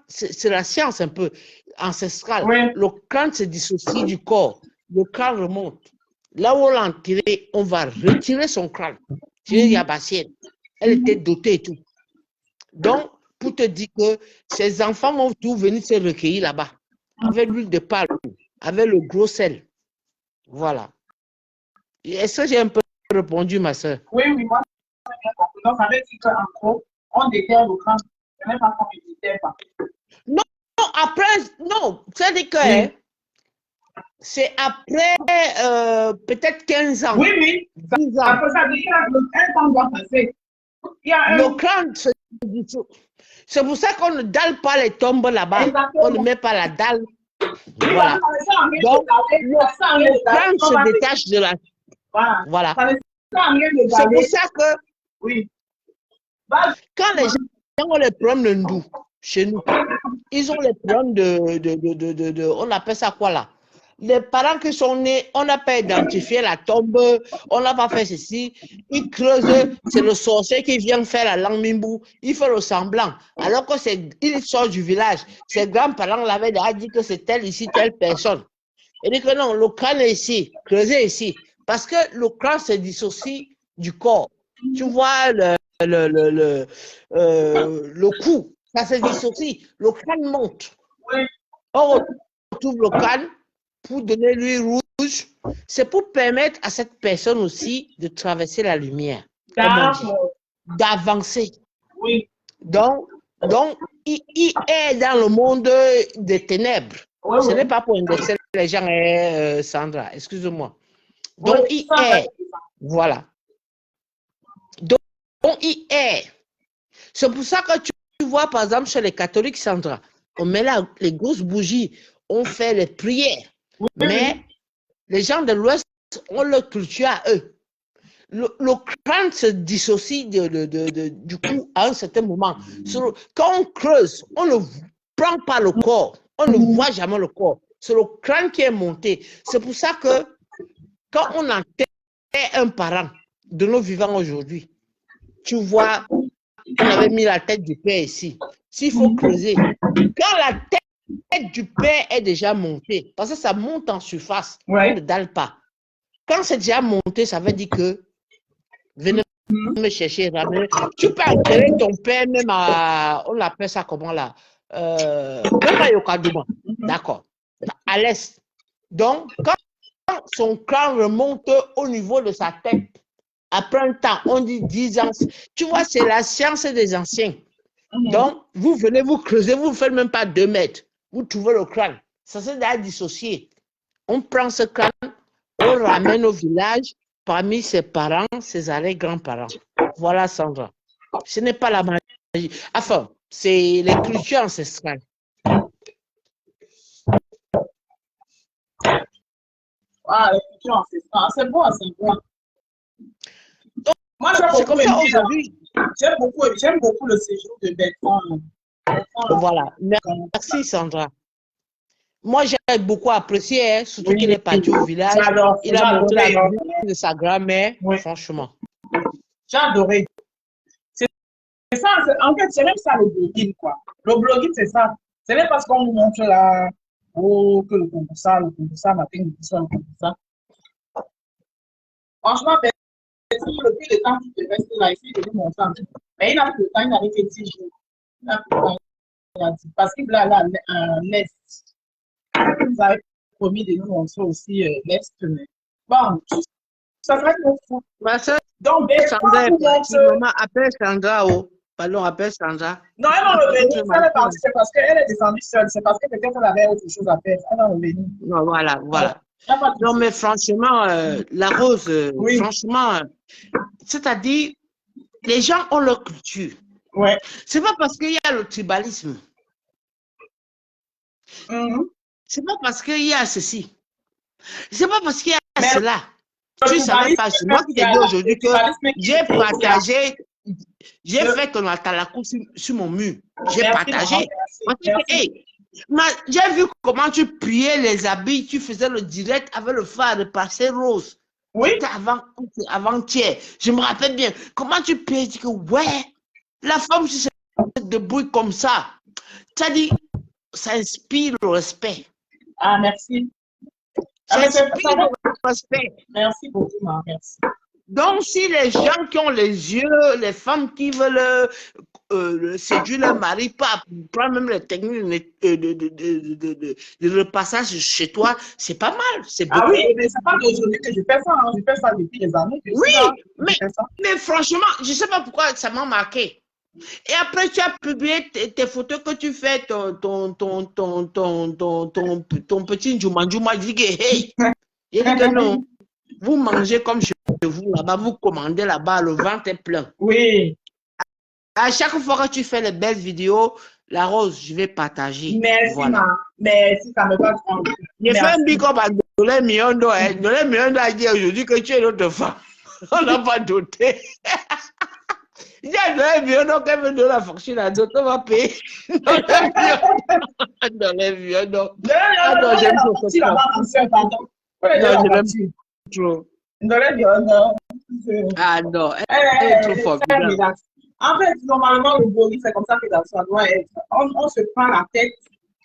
c'est la science un peu ancestrale. Oui. Le crâne se dissocie du corps. Le crâne remonte. Là où on l'a enterré, on va retirer son crâne. J'ai une Yabassienne. Elle était dotée et tout. Donc, pour te dire que ces enfants vont tout venir se recueillir là-bas, avec l'huile de palme, avec le gros sel. Voilà. Est-ce que j'ai un peu répondu, ma soeur? Oui, moi, donc, ça veut dire qu'en gros, on déterre le crâne. Ce n'est pas qu'on ne déterre pas. Non, après, non. C'est-à-dire que c'est après peut-être 15 ans. Oui. 10 ans. Après ça, un temps doit passer. Le crâne se dissout. C'est pour ça qu'on ne dalle pas les tombes là-bas. On ne met pas la dalle. Voilà. Donc, le crâne se détache de la... Voilà. C'est pour ça que... Oui. Quand les gens ont les problèmes de ndou, chez nous, ils ont les problèmes de on appelle ça quoi là? Les parents qui sont nés, on n'a pas identifié la tombe, on n'a pas fait ceci, ils creusent, c'est le sorcier qui vient faire la langue mimbou, il fait le semblant, alors que il sort du village, ses grands-parents l'avaient déjà dit que c'est telle ici, telle personne. Il dit que non, le crâne est ici, creusez ici, parce que le crâne se dissocie du corps. Tu vois le cou, ça se dissocie, le crâne monte. On retrouve le crâne pour donner lui rouge. C'est pour permettre à cette personne aussi de traverser la lumière. d'avancer. Oui. Donc il est dans le monde des ténèbres. Oui, Ce oui. n'est pas pour indexer les gens, Sandra, excuse-moi. Donc, Oui, il est. Voilà. Donc, il est. C'est pour ça que tu vois, par exemple, chez les catholiques, Sandra, on met là les grosses bougies, on fait les prières. Oui, Mais oui. les gens de l'Ouest ont leur culture à eux. Le crâne se dissocie du coup à un certain moment. Quand on creuse, on ne prend pas le corps. On ne voit jamais le corps. C'est le crâne qui est monté. C'est pour ça que quand on enterre un parent de nos vivants aujourd'hui, tu vois, on avait mis la tête du père ici. S'il faut creuser, quand la tête du père est déjà montée, parce que ça monte en surface, on ne dalle pas. Quand c'est déjà monté, ça veut dire que venez me chercher, ramener. Tu peux enterrer ton père même à, on appelle ça comment là, même à Yokadouma, d'accord, à l'est. Donc, quand son crâne remonte au niveau de sa tête, après un temps, on dit 10 ans. Tu vois, c'est la science des anciens. Donc, vous venez, vous creusez, vous ne faites même pas 2 mètres. Vous trouvez le crâne. Ça s'est déjà dissocié. On prend ce crâne, on ramène au village parmi ses parents, ses arrière-grands-parents. Voilà, Sandra. Ce n'est pas la magie. Enfin, c'est les cultures ancestrales. Ah, les cultures ancestrales. C'est bon, c'est bon. Donc, moi, j'aime beaucoup le séjour de Bertrand. Voilà. Merci, Sandra. Moi, j'ai beaucoup apprécié, hein, surtout qu'il est parti au village. Il a montré la vie de sa grand-mère, franchement. J'ai adoré. C'est ça, en fait, c'est même ça le blogging, quoi. Le blogging, c'est ça. C'est même parce qu'on nous montre là, que le concours ça, matin, le concours ça. Franchement, le plus de temps qu'il te reste là, ici, de nous montrer. Mais il n'a plus le temps, il n'avait que 10 jours. Il n'a plus le temps. Parce qu'il a là, l'Est. Vous avez promis de nous montrer aussi l'Est. Mais bon, ça va être fou. Donc, Sandra, appelle Sandra. Pardon, appelle Sandra. Non, elle va revenir. C'est parce qu'elle est descendue seule. C'est parce que peut-être qu'elle avait autre chose à faire. Elle va revenir. Non, voilà. Non, mais franchement, la Rose, franchement, c'est-à-dire, les gens ont leur culture. Ouais. C'est pas parce qu'il y a le tribalisme. C'est pas parce qu'il y a ceci. C'est pas parce qu'il y a cela. Tu savais pas. C'est moi qui t'ai dit aujourd'hui que j'ai partagé, j'ai fait ton atalakou sur mon mur. J'ai partagé. J'ai vu comment tu pliais les habits, tu faisais le direct avec le phare de passer rose. Oui. Avant-hier. Je me rappelle bien. Comment tu pliais, tu dis que ouais, la femme qui se débrouille comme ça. Ça dit, ça inspire le respect. Ah, merci. Ça inspire le respect. Merci beaucoup, ma merci. Donc, si les gens qui ont les yeux, les femmes qui veulent séduire leur mari, pas prendre même les techniques de repassage chez toi, c'est pas mal. Ah oui, mais c'est pas d'aujourd'hui que je fais ça. Hein. Je fais ça depuis des années. Oui, mais franchement, je ne sais pas pourquoi ça m'a marqué. Et après, tu as publié tes photos que tu fais, ton petit Njouma. Je dis que, hey, il dit que non, vous mangez comme chez vous là-bas, vous commandez là-bas, le ventre est plein. Oui. À chaque fois que tu fais les belles vidéos, la Rose, je vais partager. Merci, voilà. Merci, ça me va prendre. J'ai fait un big up à Dolé Miondo. Dolé Miondo a dit aujourd'hui que tu es notre femme. On n'a pas doté. Il y a Dolé Miondo qui veut donner la fonction à d'autres, on va payer. Dolé Miondo. Non, j'aime trop. Ah non, elle est trop formidable. En fait, normalement, le blogging, c'est comme ça que ça doit être. On se prend la tête,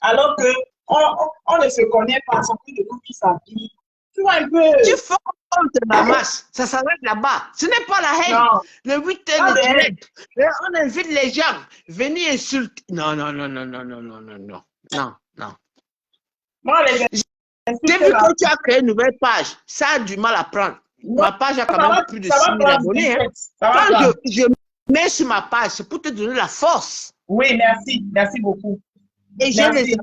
alors que on ne se connaît pas, sans plus de tout qui s'habille. Tu vois un peu. Tu fais compte de la masse, ça s'arrête là-bas. Ce n'est pas la haine. Non. Le 8h de direct. On invite les gens, venir insulter. Non. Moi, j'ai vu que tu as créé une nouvelle page. Ça a du mal à prendre. Ma page a quand même plus de 6 000 abonnés. Hein. Quand je mets sur ma page, c'est pour te donner la force. Oui, merci. Merci beaucoup. Et j'ai Merci. les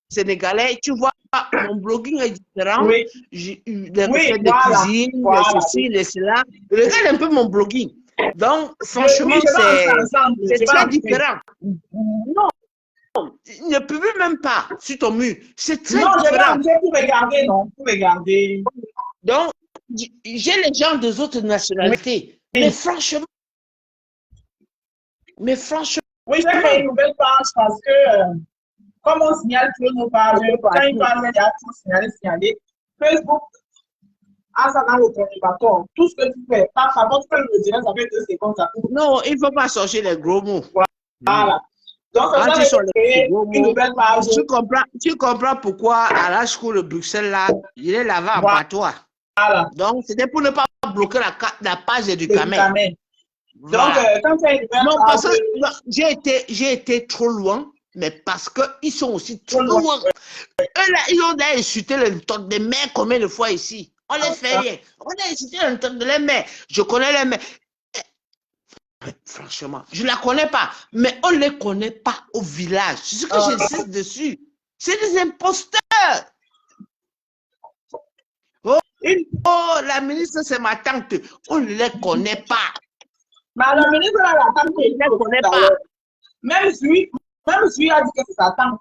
Sénégalais, tu vois, mon blogging est différent. Oui. J'ai eu des Oui, recettes de voilà. cuisine, Voilà. de ceci, de cela. Regarde un peu mon blogging. Donc, franchement, Oui, je vais ensemble. c'est Je vais très entrer. différent. Non, ne publie même pas sur ton mur. C'est très Non, je vais différent. entrer pour regarder, non? Pour regarder. Donc, j'ai les gens des autres nationalités. Mais franchement, Oui, j'ai fait une nouvelle page parce que, comme on signale tous nos pages, quand une page est déjà tout signalé, Facebook a ça dans le communicateur. Tout ce que tu fais, par contre, tu peux le dire, ça fait 2 secondes, ça fait. non, il ne faut pas sortir les gros mots. Voilà. Donc, Quand ça ils sont va créer une nouvelle page. tu comprends pourquoi à la school de Bruxelles, là, il est lavé en patois. Voilà. Donc, c'était pour ne pas bloquer la page du Camet. Donc, quand tu as une nouvelle non, page. parce que j'ai été trop loin, mais parce qu'ils sont aussi trop loin. Eux, là, ils ont déjà insulté le top des mères combien de fois ici. On les fait rien. On a insulté le top de les mères. Je connais les mères. Franchement, je ne la connais pas, mais on ne les connaît pas au village. C'est ce que j'insiste dessus. C'est des imposteurs. Oh, la ministre, c'est ma tante. On ne les connaît pas. Mais la ministre, la tante, on ne les connaît pas. Même celui a dit que c'est sa tante.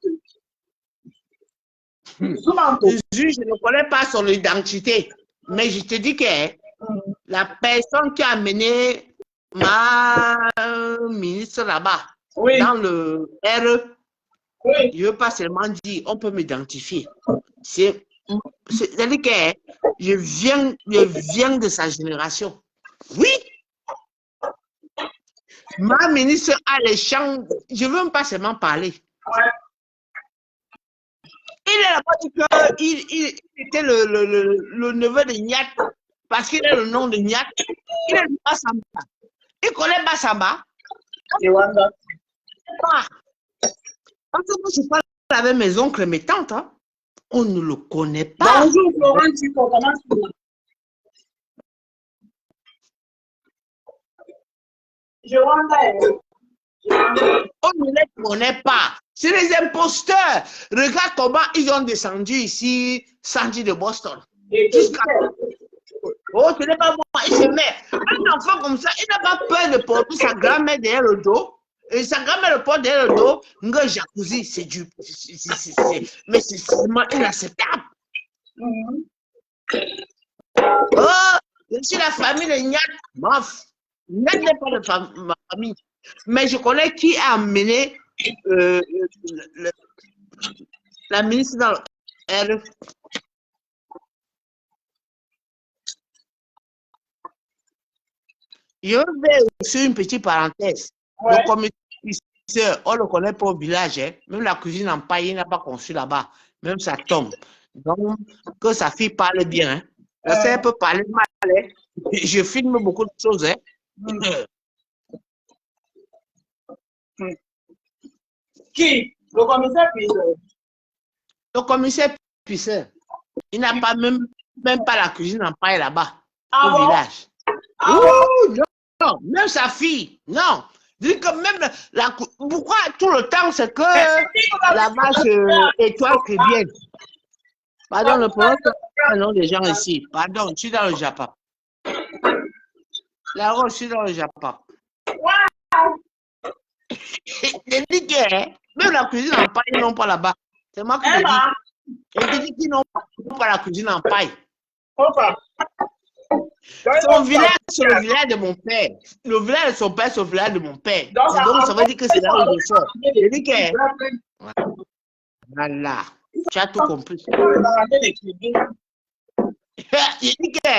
Je ne connais pas son identité. Mais je te dis que la personne qui a amené ma ministre là-bas, dans le RE, je ne veux pas seulement dire, on peut m'identifier. C'est-à-dire que je viens de sa génération. Oui. Ma ministre a les champs, je ne veux même pas seulement parler. Il est là-bas qu'il était le neveu de Nyat, parce qu'il a le nom de Nyat. Il est Bassamba. Il connaît Bassamba. Parce que moi, je parle avec mes oncles et mes tantes. Hein. On ne le connaît pas. Bonjour Florent, tu comment tu vas? On ne les connaît pas. C'est les imposteurs. Regarde comment ils ont descendu ici, Sandy de Boston. Oh, ce n'est pas moi. Il se met. Un enfant comme ça, il n'a pas peur de porter sa grand-mère derrière le dos. Et sa grand-mère le porte derrière le dos. Un jacuzzi, c'est du. Mais c'est vraiment inacceptable. Oh, je suis la famille de Nyat. Mof. Nyat n'est pas de ma famille. Mais je connais qui a amené la ministre dans le RE. Je vais sur une petite parenthèse. Le comité, on ne le connaît pas au village. Hein. Même la cuisine en paille, il n'a pas conçu là-bas. Même ça tombe. Donc, que sa fille parle bien. Hein. Elle peut parler mal. Hein. Je filme beaucoup de choses. Hein. Qui? Le commissaire Puisseur. Le commissaire Puisseur. Il n'a pas même pas la cuisine en paille là-bas. Au village. Non, même sa fille. Non. Dis que même pourquoi tout le temps c'est que la vache étoile chrétienne. Pardon, le prononce le nom des gens ici. Pardon, je suis dans le Japon. La roche, je suis dans le Japon. Je dis que même la cuisine en paille, ils n'ont pas là-bas. C'est moi qui le dis. Je dis qu'ils n'ont pas la cuisine en paille. Son village, c'est le village de mon père. Le village de son père, c'est le village de mon père. Donc, ça veut dire que c'est là où je sors. Je dis que. Voilà. Tu as tout compris. Je dis que.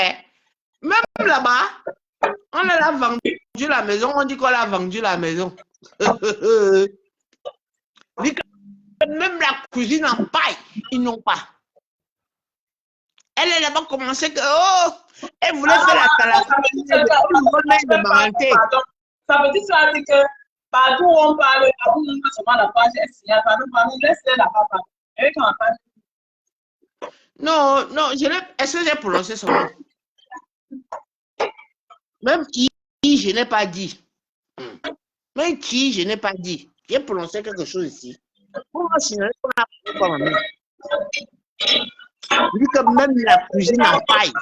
Même là-bas, on a vendu la maison. On dit qu'on a vendu la maison. Même la cuisine en paille, ils n'ont pas. Elle est là-bas commencé que. Oh! Elle voulait faire la calafia. Ça veut dire que partout où on parle, partout où on peut seulement la page, laisse-la la page. Non, est-ce que j'ai prononcé son nom? Même je n'ai pas dit. Même qui, je n'ai pas dit. J'ai prononcé quelque chose ici. Pour moi, je n'ai pas ma mère. Je dis que même la cuisine en paille.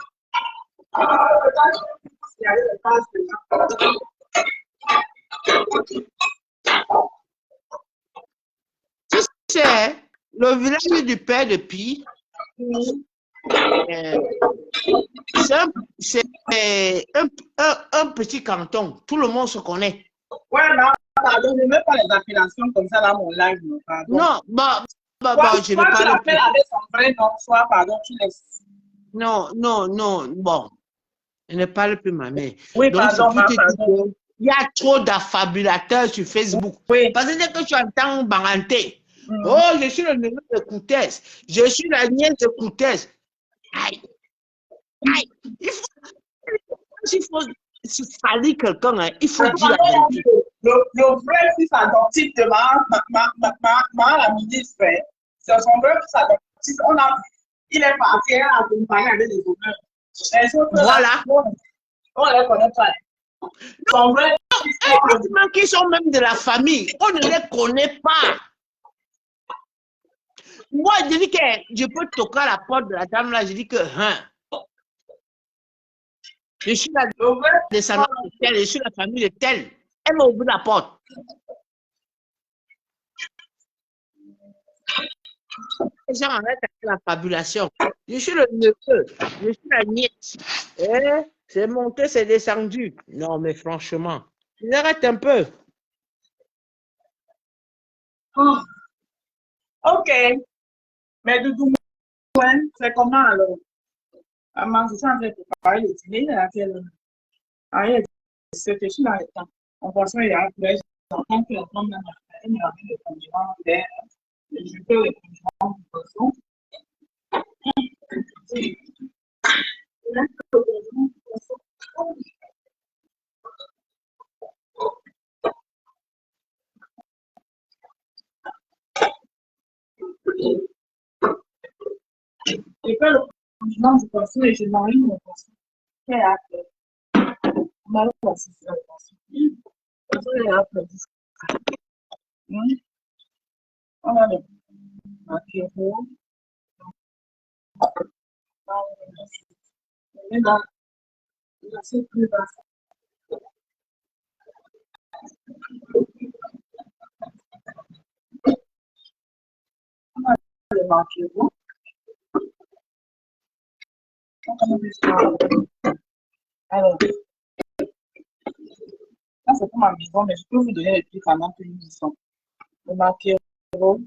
Tu sais, le village du père de Pi, c'est un petit canton. Tout le monde se connaît. Ouais, non, pardon, je ne mets pas les appellations comme ça dans mon live. Non, je ne parle tu l'appelles avec son vrai nom, soit, pardon, tu laisses. Non, bon. Je ne parle plus ma mère. Oui, donc, pardon, pardon. Il y a trop d'affabulateurs sur Facebook. Oui. Parce que dès que tu entends Baranté, oh, je suis le neveu de Koutès, je suis la nièce de Koutès. Aïe, aïe, il faut salir quelqu'un, hein, il faut dire la vérité. Le vrai fils adoptif de la ministre, c'est son vrai fils adoptif. Il est parti à accompagner avec les honneurs. Voilà. On ne les connaît pas. Son vrai pratiquement qui sont même de la famille, on ne les connaît pas. Moi, je dis que je peux toquer à la porte de la dame là, je dis que je suis la descendante de tel, je suis la famille de tel. Elle m'a ouvert la porte. Les gens arrêtent avec la fabulation. Je suis le neveu, je suis la nièce. C'est monté, c'est descendu. Non, mais franchement, ils arrêtent un peu. Ok. Mais de tout monde, c'est comment alors? Maman, je suis en train de préparer le dîner à laquelle se réfléchit dans le temps. En passant, il y a après, j'entends que la femme n'a pas fait le condiment d'air. Je fais le condiment de poisson. Je fais le condiment du poisson et je marine le poisson. Et après, on va se faire le poisson. Et après, on a le maquereau. On est dans l'assiette plus basse. On a le maquereau. Alors, ça c'est pour ma maison, mais je peux vous donner les prix pendant que nous y sommes. Le maquereau,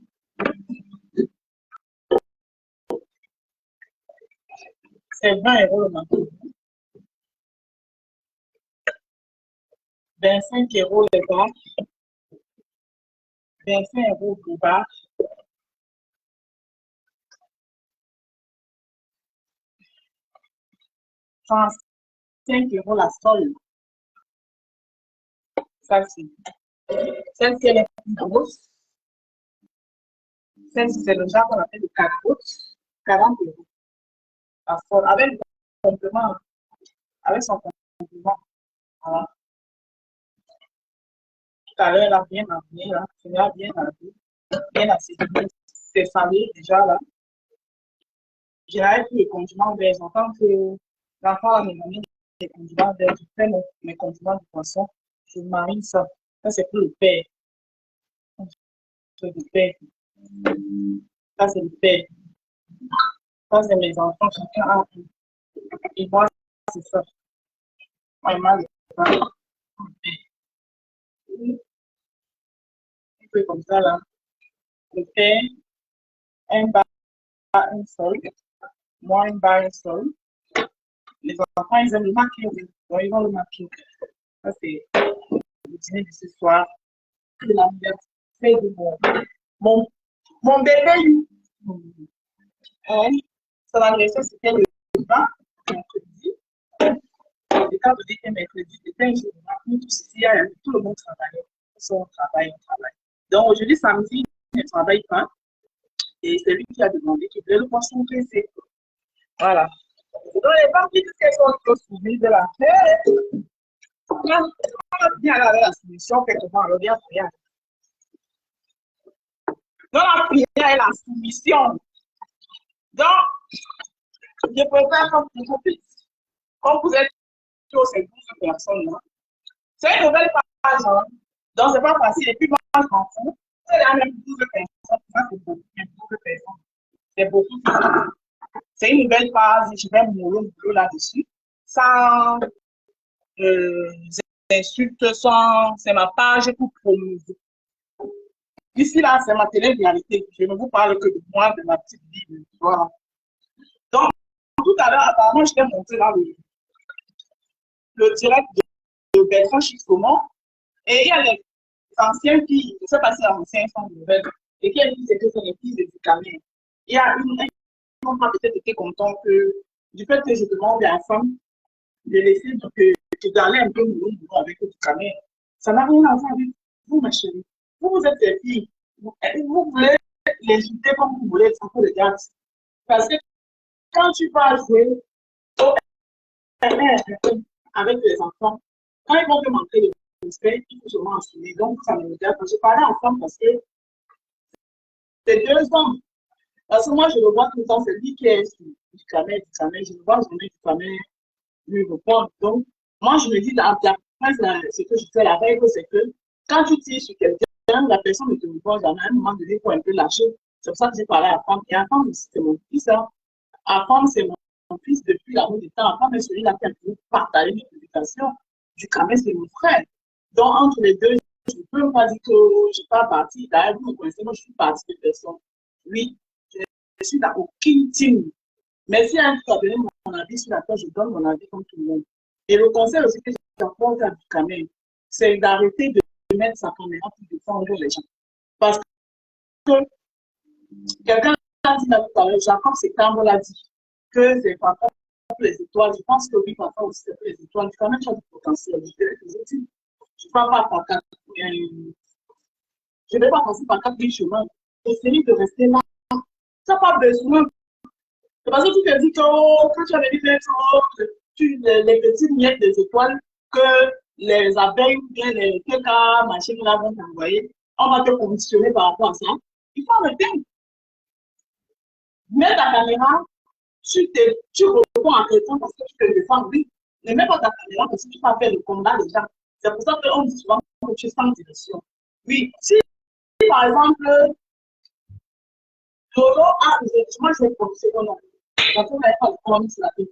c'est 20 € le maquereau. 25 € les vaches. 25 € les vaches. 35 € la sole. Ça, c'est. Celle-ci, elle est plus grosse. Celle-ci, c'est le genre qu'on appelle le carabout. 40 €. La sole, avec le complément. Avec son complément. Voilà. Tout à l'heure, elle a bien mariné, là. Elle a bien mariné. Bien assaisonné. C'est salé, déjà, là. J'ai arrêté le condiment vert. J'entends que l'enfant a mis des condiments verts. Je fais mes condiments de poisson. Je marine ça. Ça, c'est pour le père. C'est le père. Ça, c'est le père. Ça, c'est mes enfants. Chacun a un. Et moi, c'est ça. Moi, il m'a dit ça. Un peu comme ça, là. Le père, un bas, un sol. Moi, un bas, un sol. Les enfants, ils aiment le maquillage. Donc, ils vont le maquiller. Ça, c'est le dîner de ce soir. C'est l'anniversaire de mon bébé. Son anniversaire, c'était le 20, mercredi. Et quand vous dites que mercredi, c'était un jour où tout le monde travaillait. On travaille. Donc, aujourd'hui, samedi, il ne travaille pas. Et c'est lui qui a demandé qu'il voulait le poisson pressé. Voilà. Donc, les femmes qui disent qu'elles sont trop soumises de la fête. on vient avec la soumission, quelque part, on revient à rien. Donc, la prière et la soumission. Donc, je préfère comme vous dites, comme vous êtes tous ces 12 personnes-là. C'est une nouvelle page, hein? Donc c'est pas facile. Et puis moi, je m'en fous. C'est la même 12 personnes. Ça, c'est beaucoup. 12 personnes. C'est beaucoup. C'est une nouvelle page. Je vais mourir là-dessus. Sans insultes, sans. C'est ma page pour promouvoir. Ici, là, c'est ma télé-réalité. Je ne vous parle que de moi, de ma petite vie. Voilà. Donc, tout à l'heure, apparemment, je t'ai montré là le direct de Bertrand Chicoumont. Et il y a les anciens qui, je ne sais pas si les anciens sont nouvelles, et qui disent que c'est les fils de Ducamel. Il y a une qui n'ont pas peut-être été contents que, du fait que je demande à la femme de laisser, d'aller un peu mourir avec le Ducamel. Ça n'a rien à voir avec vous, ma chérie. Vous êtes des filles. Vous voulez les insulter comme vous voulez, ça peut le garder. Parce que quand tu vas jouer avec les enfants, quand ils vont te manquer de respect, il faut seulement assumer. Donc, ça me regarde. Je parlais enfant parce que c'est 2 ans. Parce que moi, je le vois tout le temps, c'est lui qui est du Ducamel. Je le vois jamais Ducamel lui répondre. Donc, moi, je me dis, ce que je fais, la règle, c'est que quand tu tires sur quelqu'un, la personne ne te répond jamais. À un moment donné, il faut un peu lâcher. C'est pour ça que j'ai parlé à la femme. Et la femme, c'est mon fils. Hein. La femme, c'est mon fils depuis la nuit du temps. La femme est celui-là qui a pu partager mes publications. Ducamel, c'est mon frère. Donc, entre les deux, je ne peux pas dire que je ne suis pas partie. D'ailleurs, vous me connaissez, moi, je suis partie de personne. Oui, je ne suis dans aucune team. Mais si un truc a donné mon avis sur laquelle je donne mon avis comme tout le monde. Et le conseil aussi que j'apporte à Ducamel, c'est d'arrêter de mettre sa caméra pour défendre les gens. Parce que quelqu'un a dit tout à l'heure, Jacob Septembre l'a dit, que c'est pas pour les étoiles. Je pense que oui, parfois aussi c'est pour les étoiles. Ducamel a du potentiel. Je ne vais pas par 4. Je ne vais pas passer par 4 000 chemins. Essayez de rester là. Tu n'as pas besoin. C'est parce que tu te dis que quand tu as venu faire les petites miettes des étoiles, que les abeilles, les caca, machines là vont t'envoyer, on va te conditionner par rapport à ça. Il faut arrêter. Mets ta caméra, tu réponds à quelqu'un parce que tu te défends, oui. Ne mets pas ta caméra parce que tu vas faire le combat déjà. C'est pour ça qu'on dit souvent que tu es sans direction. Oui, si par exemple, Lolo a moi je vais prononcer mon nom. Quand vous n'avez pas de compte sur la tête,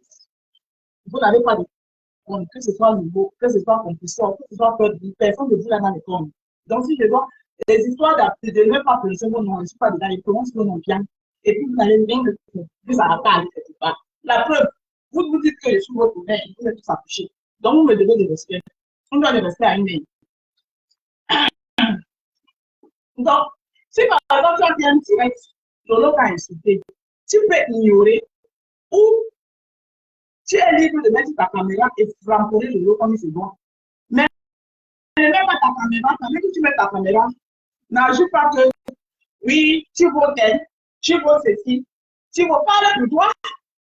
vous n'avez pas de compte, que ce soit nouveau, que ce soit compulseur, que ce soit personne ne dit là dans les comptes. Donc si je vois les histoires de ne même pas prononcer mon nom, je ne suis pas dedans, ils prononcent mon nom bien. Et puis vous n'allez rien de tout, vous n'allez pas aller quelque part. La preuve, vous vous dites que je suis votre mère, vous êtes tous accouchés. Donc vous me devez de respect. On doit le respect à une mère. Donc, si par exemple tu as bien direct, Lolo t'a insulté, tu peux ignorer ou tu es libre de mettre ta caméra et ramponner Lolo comme il se doit. Mais ne mets pas ta caméra, quand même que tu mets ta caméra, n'ajoute pas que oui, tu vaux tel, tu vaux ceci, tu vaux pas de toi,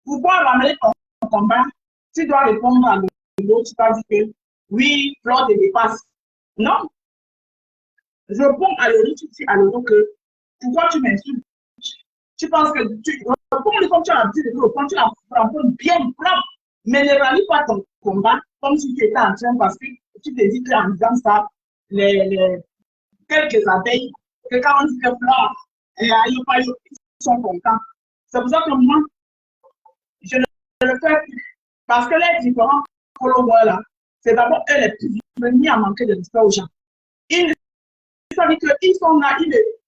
pour pouvoir ramener ton combat, tu dois répondre à Lolo, tu vas dire que oui, Flore te dépasse. Non. Je réponds à Lolo, tu dis à Lolo que pourquoi tu m'insultes? Tu penses que tu réponds comme tu as l'habitude de répondre, tu la réponds bien propre, mais ne rallie pas ton combat comme si tu étais en train parce que tu te dis qu'en disant ça, les quelques abeilles, que quand on dit que Flore, ils sont contents. C'est pour ça que moi, je ne le fais plus. Parce que les différents followers là, c'est d'abord eux les plus venus à manquer de respect aux gens. Ça veut dire qu'ils sont là,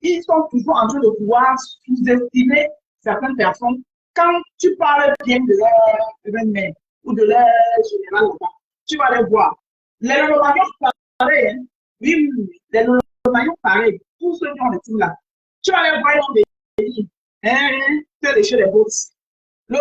ils sont toujours en train de pouvoir sous-estimer certaines personnes. Quand tu parles bien de leur mère ou de leur général là-bas, tu vas les voir. Les Lolomaillons, pareil, hein? Oui, les Lolomaillons, pareil. Tous ceux qui ont les trucs là. Tu vas les voir, ils ont des livres. Tu lécher les bottes. Le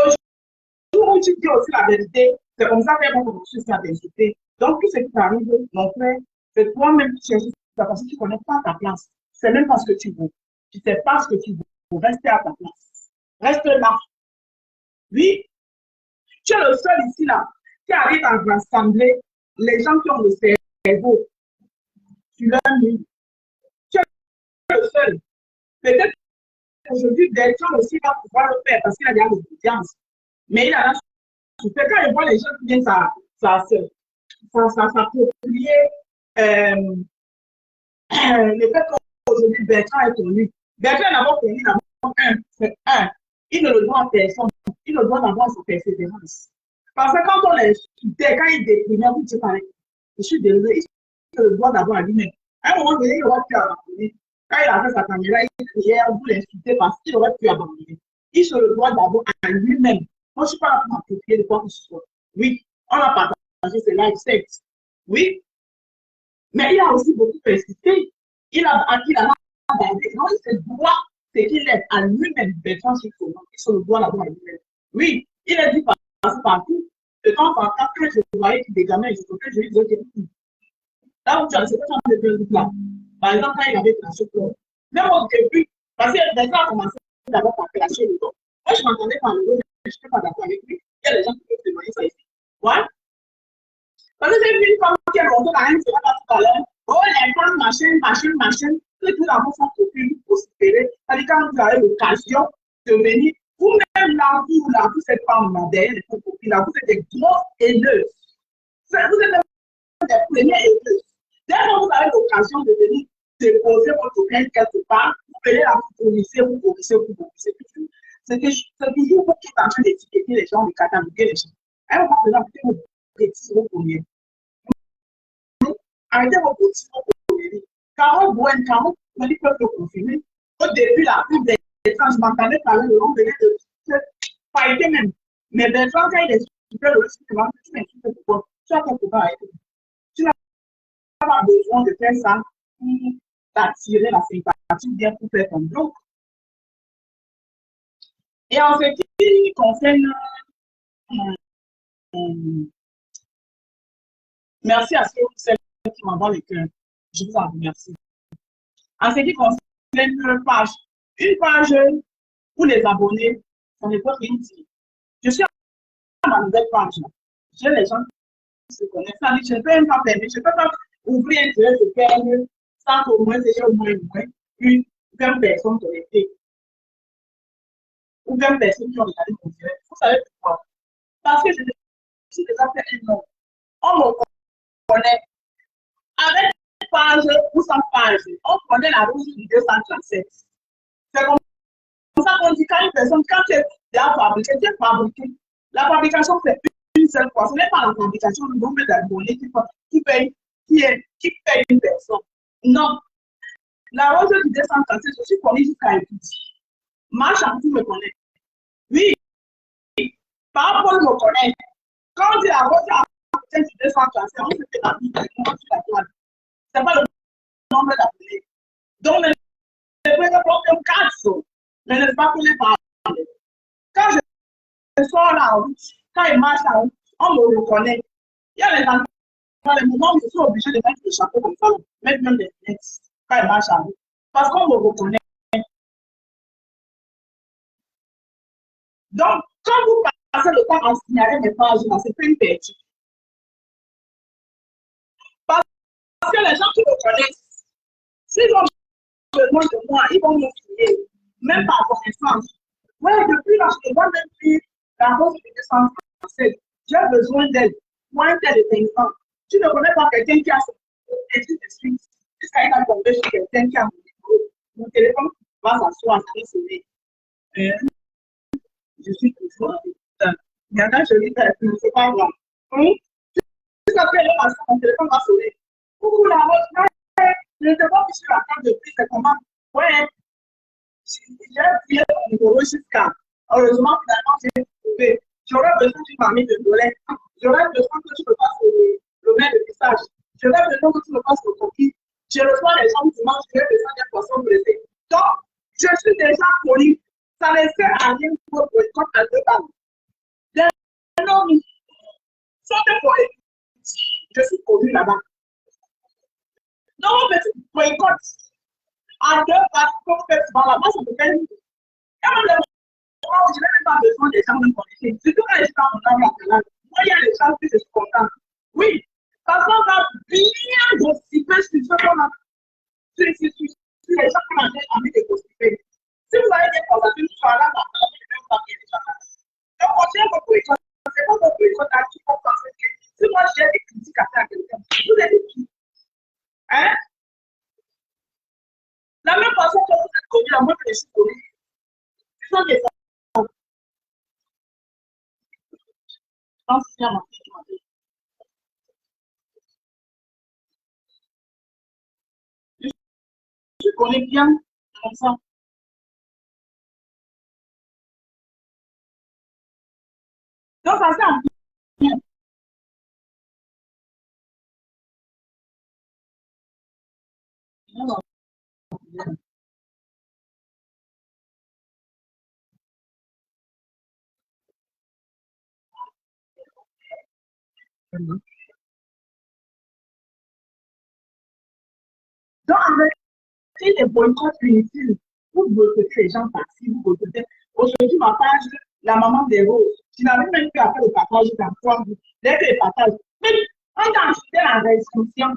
jour où tu dis aussi la vérité, c'est comme ça qu'elles vont commencer à t'insulter. Donc, tout ce qui t'arrive, mon frère, c'est toi-même qui cherches. Parce que tu ne connais pas ta place. Tu ne sais même pas ce que tu veux. Tu ne sais pas ce que tu veux. Rester à ta place. Reste là. Oui. Tu es le seul ici, là, qui arrive à rassembler les gens qui ont le cerveau sur leur ligne. Tu es le seul. Peut-être qu'aujourd'hui, Bertrand aussi va pouvoir le faire parce qu'il a déjà l'audience. Mais il a la souffert. Quand il voit les gens qui viennent s'approprier le fait qu'aujourd'hui Bertrand est connu. Bertrand est d'abord connu d'abord il ne le doit à personne. Il le doit d'abord à sa persévérance. Parce que quand on l'insultait, quand il déprimait, vous dites pareil, je suis désolé, il se le doit d'abord à lui-même. À un moment donné, il aurait pu abandonner. Quand il a fait sa caméra, il criait, vous l'insultez parce qu'il aurait pu abandonner. Il se le doit d'abord à lui-même. Moi, je ne suis pas là pour m'approprier de quoi que ce soit. Oui, on a partagé ses live sex. Oui, mais il a aussi beaucoup persisté. Il a acquis la base. Non, il se doit ce qu'il est à lui-même. Bertrand Chico, il se le doit d'abord à lui-même. Oui, il est dit partout. De temps en temps, quand je voyais des gamins, je lui disais, là où tu as ce là. Par exemple, quand il avait craché le dos. Même au début, parce que Bertrand a commencé d'abord par cracher le dos. Moi, je m'entendais par le dos, je n'étais pas d'accord avec lui. Il y a des gens qui peuvent témoigner ça ici. Ouais. Parce que c'est une femme qui est montée dans une semaine tout à l'heure. Oh, les femmes, machin. Que tout d'abord sont profils pour prospérer. C'est-à-dire, quand vous avez l'occasion de venir, vous-même là, vous cette femme-là, derrière les profils là, vous êtes des grosses haineuses. Vous êtes des premières haineuses. Dès que vous avez l'occasion de venir déposer votre plainte quelque part, vous venez là, vous polissez. C'est toujours vous qui êtes en train d'étiqueter les gens, de cataloguer les gens. Et on va présenter vos petits mots pour lui. Arrêtez vos petits mots pour lui. Carole Bouen, peuvent le confirmer. Au début, la pub des étranges, je m'entendais parler de l'homme, venait de fighter même. Mais Bertrand, quand il est super le risque, tu m'insultes pourquoi? Tu as quelque part avec lui. Tu n'as pas besoin de faire ça pour t'attirer la sympathie, bien pour faire ton bloc. Et en ce qui concerne. Merci à celles qui m'envoient le cœur. Je vous en remercie. En ce qui concerne une page pour les abonnés, ça ne peut rien dire. Je suis à ma nouvelle page. J'ai les gens qui se connaissent. Je ne peux même pas permettre, je ne peux pas ouvrir un direct de perle sans qu'au moins j'ai au moins une 20 personnes connectées. Ou 20 personnes qui ont regardé mon direct. Vous savez pourquoi? Parce que je suis déjà fait un nom. On me connaît. Avec page ou sans page, on connaît la rose du 237. C'est comme ça qu'on dit quand une personne, quand tu es fabriqué, tu es fabriqué. La fabrication, c'est une seule fois. Ce n'est pas la fabrication du nombre d'abonnés qui paye une personne. Non. La rose du 237, je suis connue jusqu'à étudier. Ma chantier me connaît. Oui. Par rapport me connaît. Quand on dit la rose du 237, on se fait la vie, on se la toile. Ce n'est pas le nombre d'abonnés. Donc, je peux répondre comme 4, mais ne pas qu'on les parle. Quand je sors la route, quand il marche la route, on me reconnaît. Il y a les enfants, les moments où je suis obligé de mettre le chapeau comme ça, mettre même des lunettes quand il marche la route. Parce qu'on me reconnaît. Donc, quand vous passez le temps à signaler mes pages, c'est pas une perte. Parce que les gens qui me connaissent, s'ils ont besoin de moi, ils vont me signer, même par connaissance. Oui, depuis là, je ne vois même plus la rose du 237. J'ai besoin d'aide. Moi, un tel exemple. Tu ne connais pas quelqu'un qui a son étude de suite. Jusqu'à il a tombé sur quelqu'un qui a mon téléphone va s'asseoir, ça va sonner. Je suis toujours en il y en a, je dis, c'est pas grave. Jusqu'à ce que mon téléphone va sonner. Coucou la rose, je ne sais pas si sur la table de prix, c'est comment. Ouais. J'ai appuyé mon numéro jusqu'à. Heureusement, finalement, j'ai trouvé. J'aurais besoin d'une mamie de volet. J'aurais besoin que tu me fasses le mail de message. J'aurais besoin que tu me fasses le coquille. Je reçois les gens dimanche, j'ai besoin des poissons blessés. Donc, je suis déjà poli. Ça ne sert à rien pour boycott à 2 balles. Non, sautez pour je suis connu là-bas. Non, petit boycott. À 2 balles, pour faire ce là-bas, ça peut faire une. Et même le moment où je n'ai même pas besoin des gens de me connaître. Surtout quand je suis dans mon âme là. Moi, il y a des gens qui se sont contents. Oui, Parce qu'on va bien gossiper sur ce qu'on a. Sur les gens qu'on a envie de gossiper. Si vous avez des conversations, vous serez là, donc on tient votre école. C'est pas votre école qui va penser que si moi j'ai des critiques à faire à quelqu'un, vous êtes qui? Hein? La même façon que vous êtes connu, la même que je suis connu. Ce sont des gens. Je pense qu'il y a ma fille qui m'a dit. Je connais bien comme ça. Donc, ça c'est un peu bien. Donc, arrêtez les boycotts inutiles. Vous boycottez les gens partis, vous boycottez. Aujourd'hui, ma page, la maman des roses, tu n'avais même plus à faire le partage dans toi. Dès que le partage, mais on t'a acheté la restriction.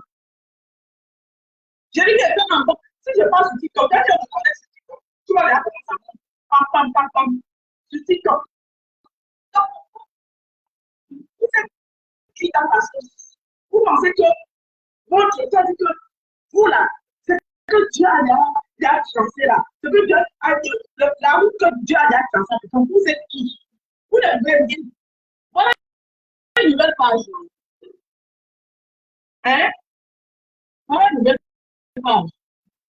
Je dis que peu si je passe sur TikTok, dès que je connais sur TikTok, tu vas regarder comment ça monte. Pam, pam, pam, pam. Sur TikTok. Donc, vous êtes qui dans la sauce? Vous pensez que votre dit que vous là, c'est que Dieu a tracé là. C'est que Dieu a la route que Dieu a tracée. Donc vous êtes qui? Vous devez dire. Voilà une nouvelle page. Hein? Voilà une nouvelle page.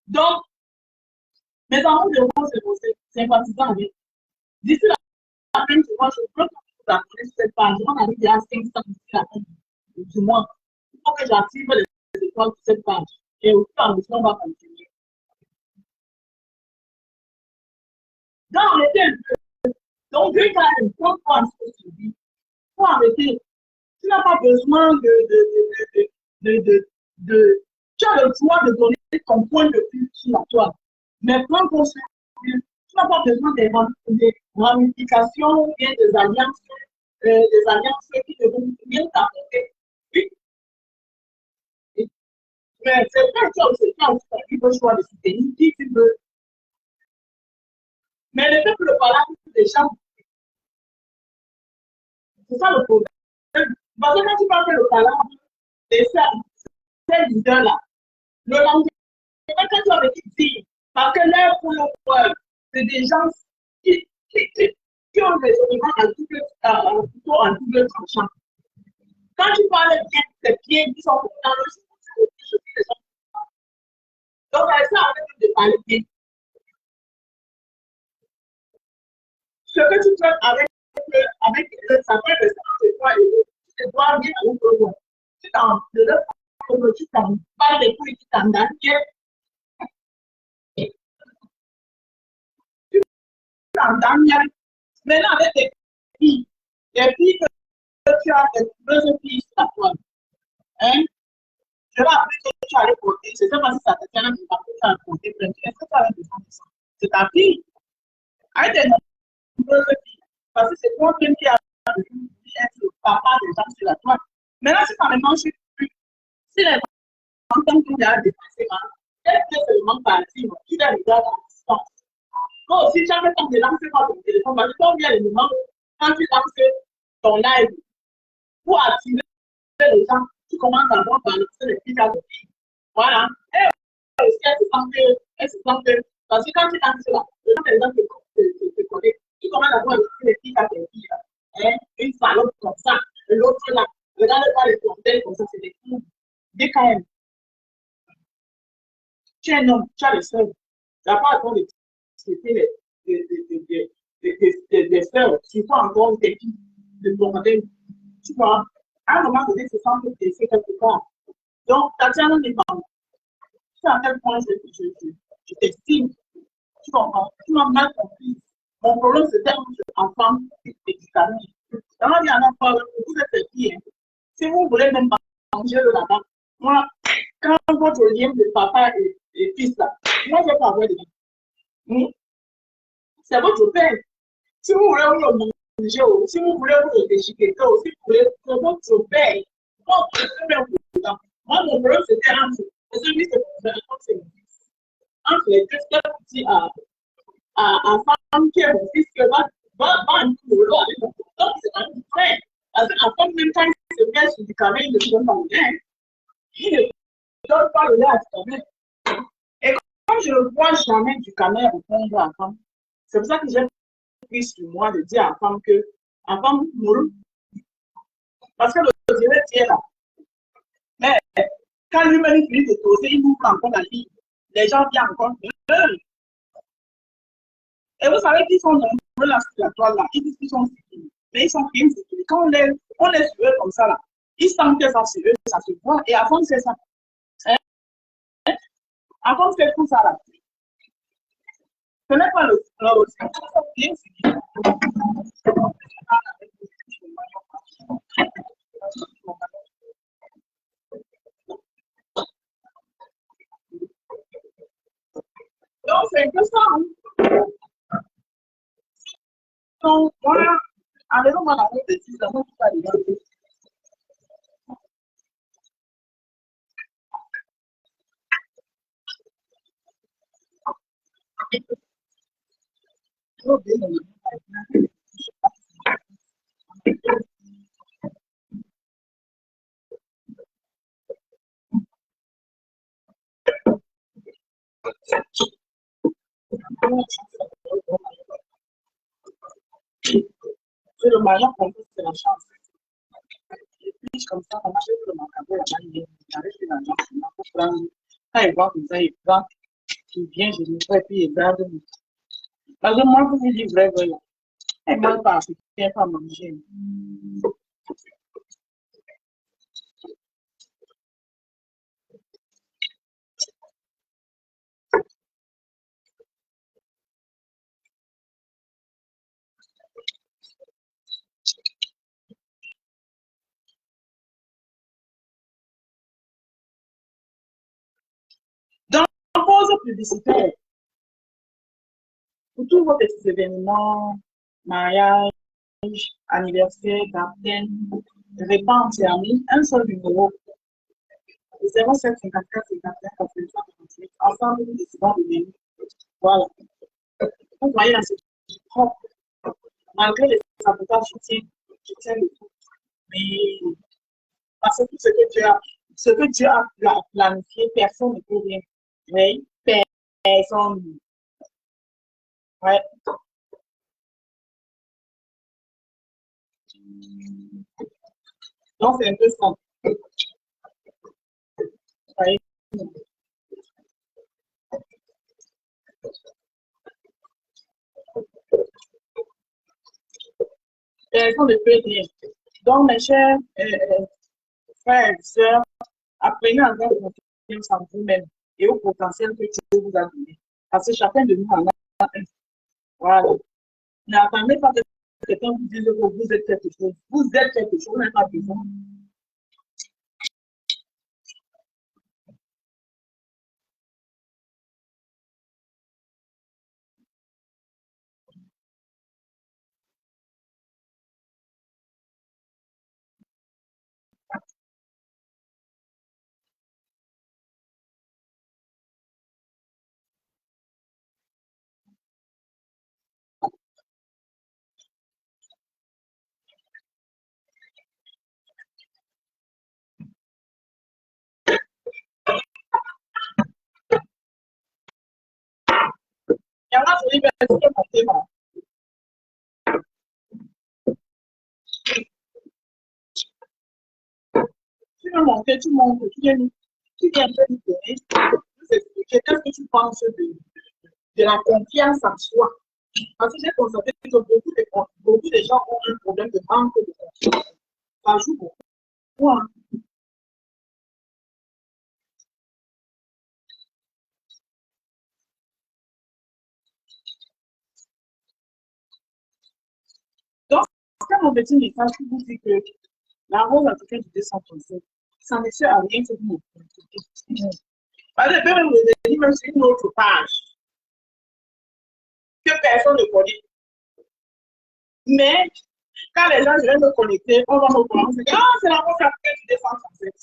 Donc, mes amours de rose, c'est vos sympathisants avec. D'ici la fin du mois, je peux que vous abonnez sur cette page. On arrive à 500 d'ici la fin du mois. Il faut que j'active les étoiles sur cette page. Et au fur et à mesure, on va continuer. Donc, arrêtez un peu. Donc, Dieu a une bonne fois à ce que tu dis. Il faut arrêter. Tu n'as pas besoin tu as le droit de donner ton point de vue sur la toile. Mais prends conscience que tu n'as pas besoin des ramifications ou bien des alliances qui ne vont rien t'apporter. Oui. Mais c'est vrai que tu as le choix de soutenir qui tu veux. Mais le peuple ne parle pas des gens. C'est ça le problème. Parce que quand tu parles de le parler de ces leaders-là, le langage, quand tu as avec dire, parce que là, pour le peuple, c'est des gens qui ont des éléments plutôt en double tranchant. Quand tu parles bien des pieds qui sont dans le donc, ça arrête de parler bien. Ce que tu fais avec ça peut rester entre toi et eux. Tu dois bien avec eux. Tu t'en parles des couilles, tu t'en donnes bien. Tu t'en donnes bien. Maintenant, avec les filles que tu as deux filles sur la toile. Hein? Je vais appeler que tu as les porter. Je ne sais pas si ça te tient à tu as porté plainte. Est-ce que tu as besoin de ça? C'est ta fille. Avec des nombreuses filles. Parce que c'est toi qui as être le papa des gens sur la toile. Maintenant, si ça ne mange plus, si les enfants qui ont dépassé, est-ce que c'est le manque parti, qui doit regarder à distance? Toi aussi, jamais temps de lancer ton téléphone, parce que combien de moments, quand tu lances ton live, pour attirer les gens, tu commences à voir balancer les filles à filles. Voilà. Et aussi, elle se sent parce que quand tu lances là, les gens te connaissent, tu commences à voir les filles à tes filles. Hein? Une salope comme ça, l'autre là, regarde pas les contents comme ça, c'est des coups. DKM. Tu es un homme, tu as les sœurs. Tu n'as pas attendre de traiter des sœurs, surtout encore des filles de demander. Tu vois, à un moment donné, c'est sans que tu essaies quelque part. Donc, Tatiana n'est pas. Tu sais à quel point je t'estime. Tu comprends? Tu m'as mal compris. Mon problème, c'était en femme médicament. Alors, il y en a pas, vous êtes filles. Si vous voulez même pas manger là-bas, moi, quand votre lien de papa et fils là, moi, je ne vais pas avoir de lien. C'est votre père. Si vous voulez vous manger, si vous voulez vous déchiqueter, si vous voulez, c'est votre père. Votre père, temps. Moi, mon problème, c'était entre. Parce que lui, c'est mon fils. Entre les deux, c'est un petit à femme qui est mon fils, que va un boulot avec mon fils. Donc, c'est un frère. Parce que la femme, même quand il se met sur du camion, il ne donne pas le lait. Il ne donne pas le lait à du camion. Et comme je ne vois jamais du camion répondre à la femme, c'est pour ça que j'ai pris sur moi de dire à la femme que la femme mourut. Parce que le direct est là. Mais quand lui-même finit de poser, il ouvre encore la ligne. Les gens viennent encore. Et vous savez qu'ils sont nombreux là sur la toile là. Ils disent qu'ils sont sécurisés. Mais ils sont bien sécurisés. Quand on est sur eux comme ça là, ils sentent que ça sur eux, ça se voit. Et avant, c'est ça. Hein? Avant, c'est tout ça là. Ce n'est pas le aussi. Ils sont bien sécurisés. Donc, c'est que ça. Hein? Donc, voilà. Allez, on va la route de 10 ans, on va aller. C'est le meilleur pour nous, c'est la chance. Et puis, comme ça, on achète le macabre, il arrive finalement, pour prendre. Quand il voit comme ça, il prend, il vient, je lui fais, puis il garde. Parce que moi, je vous dis vrai, vrai. Et moi, parce qu'il ne vient pas manger. Donc, pause publicitaire. Pour tous vos petits événements, mariage, anniversaire, baptême, repas en famille, un seul numéro. 07 54 54 85 48. Ensemble, nous décidons de venir. Voilà. Vous voyez la situation. Malgré les sabotages, je tiens le coup. Mais parce que tout ce que Dieu a planifié, personne ne peut rien. Oui, personne. Ouais. Donc, c'est un peu ça. Ouais. Personne ne peut rien. Donc, mes chers frères et sœurs, apprenez à avoir confiance en vous-même et au potentiel que Dieu vous a donné. Parce que chacun de nous en a un. Voilà. N'attendez pas que quelqu'un vous dise que vous êtes quelque chose. Vous êtes quelque chose, vous n'avez pas besoin. Il y en a qui disent que mon thème. Tu veux monter, tu montes, tu viens me donner, nous expliquer qu'est-ce que tu penses de la confiance en soi. Parce que j'ai constaté que beaucoup de gens ont un problème de manque de confiance. Ça joue beaucoup. Hein. Donc, c'est mon petit message qui vous dit que la rose en tout cas du 235, ça ne sert à rien que vous me parce que même vous dire même sur une autre page que personne ne connaît. Mais Quand les gens viennent me connecter, on va me commencer. Ah, c'est la bourse africaine du 237.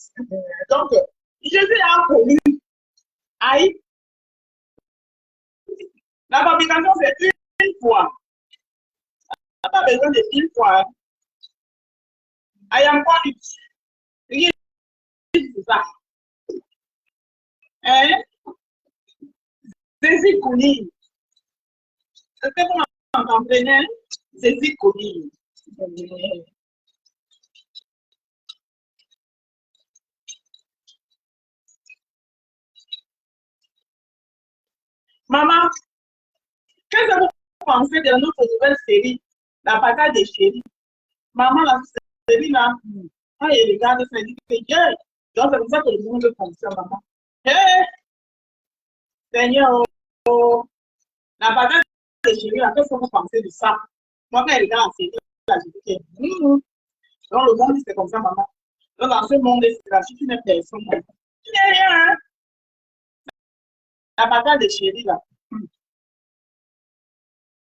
Donc, je suis là connu. Aïe, la fabrication, c'est une fois. On n'a pas besoin de 1000 fois. I am quality. Rien de ça. Hein? C'est connu. C'est que vous m'entendez, c'est connu. Maman, qu'est-ce que vous pensez de notre nouvelle série, La patate des chéris? Maman, la série là, quand il regarde, ça dit que yeah. Donc, c'est pour ça que le monde fonctionne, maman. Hé, Seigneur, oh, la patate des chéris, là, qu'est-ce que vous pensez de ça? Moi, quand il regarde la série, là, je dis que donc, le monde, c'est comme ça, maman. Donc, dans ce monde, c'est là, si tu n'es personne, tu n'es rien. Hein? La patate des chéris, là.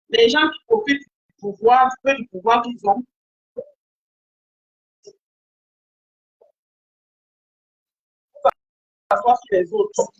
Les gens qui profitent du pouvoir, peu du pouvoir qu'ils ont, s'asseoir sur les autres.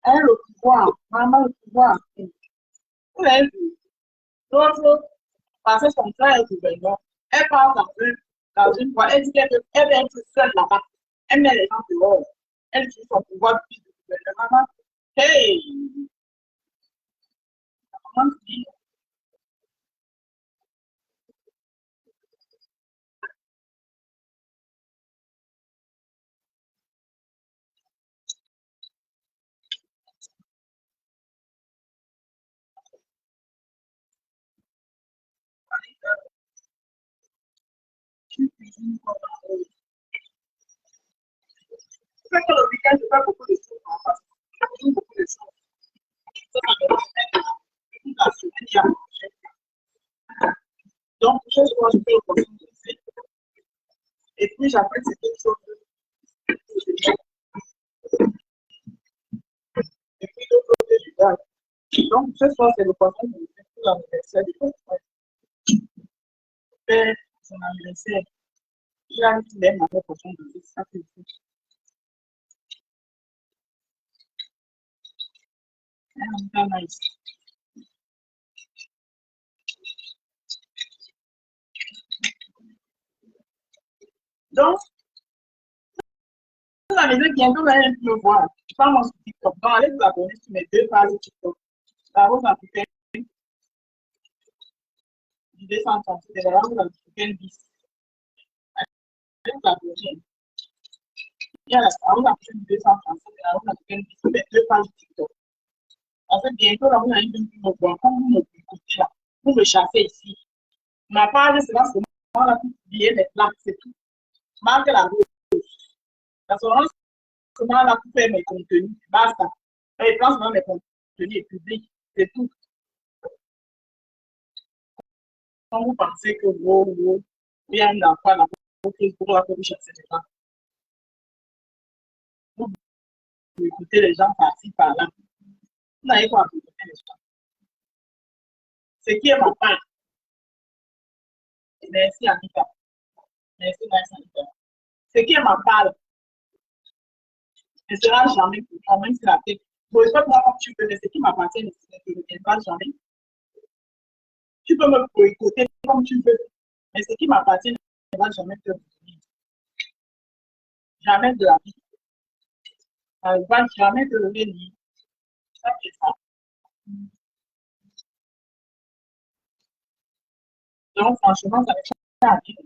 Elle, le pouvoir, maman, le pouvoir. Vous l'avez vu, l'autre, parce que son frère est gouverneur, elle parle dans une voie, elle dit qu'elle veut être seule là-bas. Elle met les gens dehors. Elle utilise son pouvoir de gouverneur. Maman, hey, maman dit, tu cuisines comme un rose. C'est vrai que le week-end, je fais beaucoup de choses. Parce que je cuisine beaucoup de choses. Ça me permet toute la semaine, il y a à manger. Donc, je vois ce que je fais. Et puis, j'apprends quelque chose. Et puis, l'autre côté, je garde. Donc, ce soir, c'est le poisson de l'anniversaire du frère. Faire son anniversaire. Il a mis même avec poisson de l'anniversaire. Ça, c'est tout. C'est nice. Donc, vous allez bientôt, vous allez me voir. Je parle mon sur TikTok. Donc, allez vous abonner sur mes 2 pages TikTok. La rose africaine du 230. C'est la rose africaine 10. Allez vous abonner. Il y a la rose africaine du 230. C'est la rose africaine 10. Sur mes 2 pages TikTok. En fait, bientôt, là, vous allez me voir. Comme vous me écoutez là, vous me chassez ici. Ma page, c'est là seulement là pour publier les plaques, c'est tout. Marque la rose. La seulement là pour faire mes contenus. Basta. Et place dans mes contenus publics. C'est tout. Quand vous pensez que il y a une affaire là pour Facebook là pour vous chasser les gens. Vous écoutez les gens par-ci, par-là. Vous n'avez pas à écouter les gens. Ce qui est ma part. Merci Anita. Merci Anita. Ce qui est ma part ne sera jamais pour toi, même si la tête. Bon, moi comme tu veux, mais ce qui m'appartient ne sera jamais. Tu peux me boycotter comme tu veux, mais ce qui m'appartient ne va jamais te donner. Jamais de la vie. Ça ne va jamais te donner ni. Ça, c'est ça. Donc, franchement, ça va être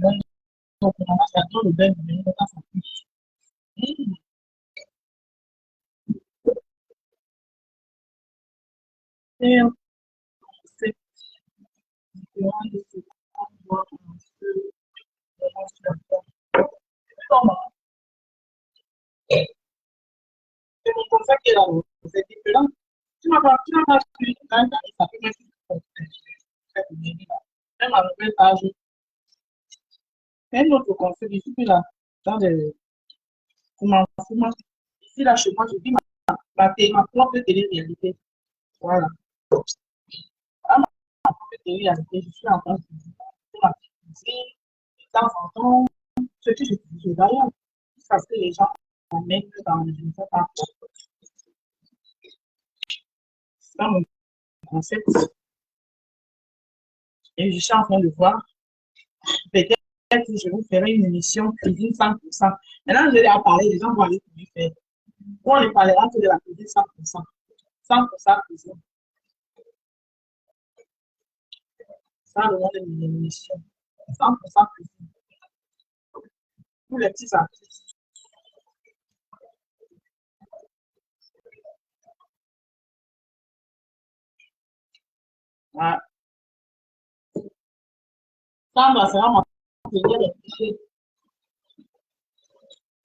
J'adore le beurre de vanille dans sa bouche. Et c'est différent de ce qu'on voit en ce c'est mon conseil qui est là. C'est différent. Tu n'as pas su, ça fait même même à nouvel âge. C'est un autre conseil ici, là, dans les Fuma. Ici, là, chez moi, je dis ma propre télé-réalité. Voilà. Ah, ma propre télé-réalité, je suis en train de ma petite cuisine. De temps en temps, ce que je fais d'ailleurs, parce que les gens mettent dans le je ne sais pas quoi. C'est pas mon concept. Et je suis en train de voir. Peut-être que je vous ferai une émission cuisine 100%. Maintenant, je vais en parler, les gens vont aller pour faire. On ne parlera que de la cuisine 100%. 100% cuisine. Ça, le nom de mon émission. 100% cuisine. Tous les petits artistes. Voilà. Sandra sera ma première invitée.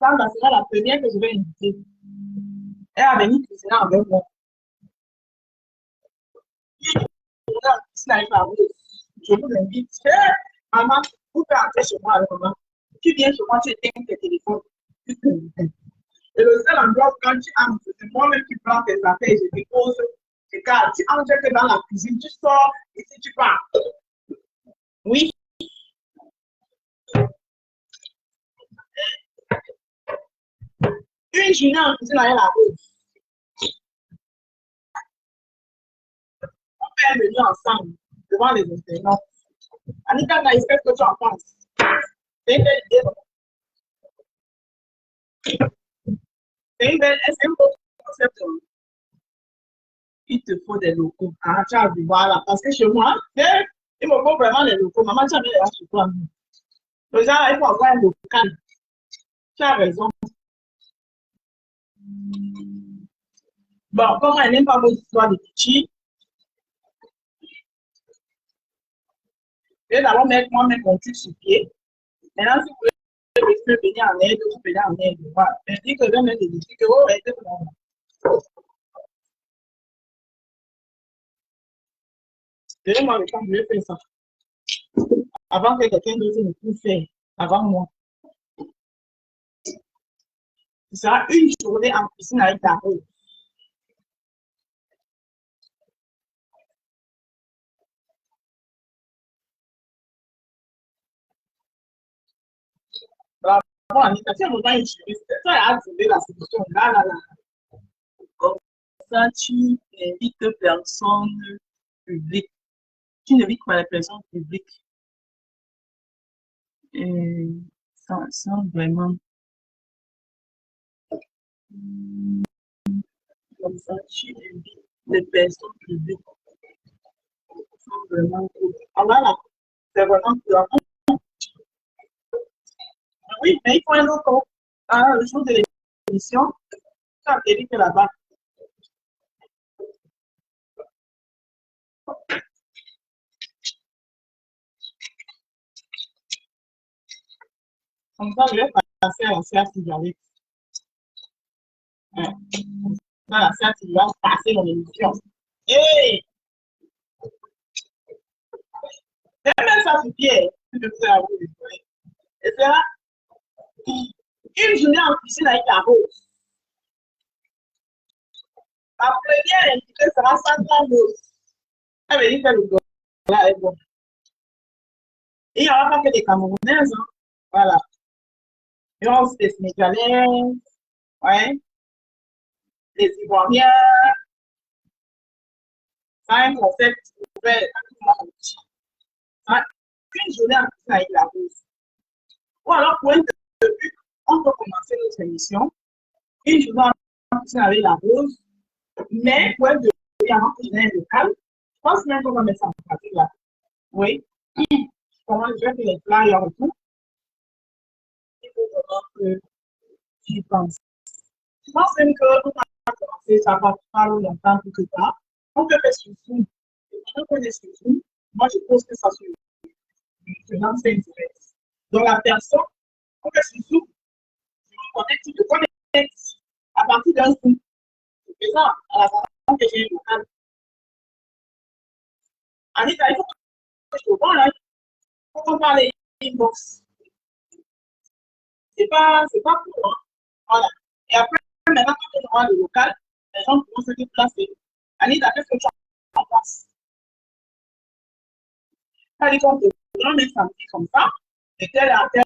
Sandra sera la première que je vais inviter. Elle a venu cuisiner avec moi. Je vous invite. Maman, vous pouvez entrer chez moi avec maman. Tu viens chez moi, tu éteins tes téléphones. Et le seul endroit où quand tu entres, c'est moi-même qui prends tes affaires et je dépose. Et quand tu entres dans la cuisine, tu sors et si tu pars. Oui. Une journée en cuisine avec la rose. On fait un menu ensemble devant les internautes. Annika, qu'est-ce que tu en penses? C'est une belle idée. C'est une belle, c'est un beau concept. Il te faut des locaux. Ah, tu as vu, voilà. Parce que chez moi, il me faut vraiment les locaux. Maman, tu as mis les vaches chez toi. Le genre, il faut avoir un local. Tu as raison. Bon, comme elle n'aime pas vos histoires de petits, je vais d'abord mettre moi-même mon truc sur pied. Maintenant, si vous voulez venir en aide, vous venez en aide. Voilà. Mais dis que je vais mettre des outils que vous mettez pour donnez-moi le temps, je vais faire ça. Avant que quelqu'un d'autre ne puisse faire, avant moi. Ce sera une journée en cuisine avec ta rose. Bravo, Anita, tu es vraiment une juriste. Tu as trouvé la solution. Là. Comme ça, tu n'invites personne publique. Tu n'invites pas les personnes publiques. Sans vraiment. Comme ça, tu invites les personnes publiques. Sans vraiment. Ah voilà, c'est vraiment pur. Oui, mais il faut un autre. Ah, le jour de l'émission, tu as que là-bas. Comme ça, je vais passer à la séance Dialect. Dans la séance, il va passer dans l'émission. Hey! Même ça, c'est Pierre. Et c'est là, une journée en cuisine avec la rose. Ma première invitée sera Sandra Rose. Elle veut dire que le gars est bon. Il n'y aura pas que des Camerounaises. Hein. Voilà. Il y aura aussi des Sénégalais, ouais, des Ivoiriens. Ça a un concept ouvert à tout le monde. Ça, une journée en cuisine avec la Rose. Ou alors, pour un début, on peut commencer notre émission. Une journée en cuisine avec la Rose. Mais pour un début, avant que je n'aie un local, je pense même qu'on va mettre ça en pratique là. Oui. Comment je vais faire les flyers et tout. Il faut vraiment que j'y pense. Je pense même qu'on va commencer, ça va pas longtemps pour que ça. On peut faire sur Zoom. Pendant qu'on est sur Zoom, moi je pose que ça sur je lance un direct. Donc la personne, on fait sur Zoom, je me connecte, je connecte à partir d'un Zoom. Je fais ça à la façon que j'ai un local. Anita, il faut que je te vois là. Il faut qu'on parle inbox. C'est pas pour moi. Voilà. Et après, maintenant, quand on aura le local, les gens pourront se déplacer. Anita, qu'est-ce que tu as en place? Ça dit qu'on peut mettre un petit comme ça, de telle à telle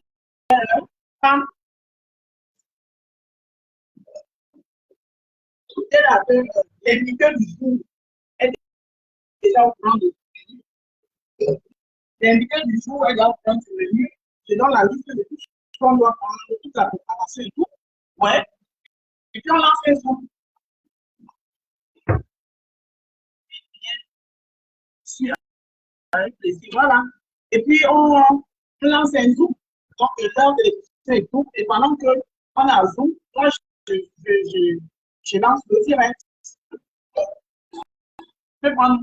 heure, femme, telle à telle heure. L'invité du jour est déjà au courant de l'invité du jour est déjà au courant du menu. Je donne la liste de tout ce qu'on doit prendre, de toute la préparation et tout. Ouais. Et puis on lance un Zoom. Avec plaisir, voilà. Et puis on lance un Zoom. Donc, l'heure de l'émission et tout. Et pendant qu'on a Zoom, moi, je lance le direct. Je vais prendre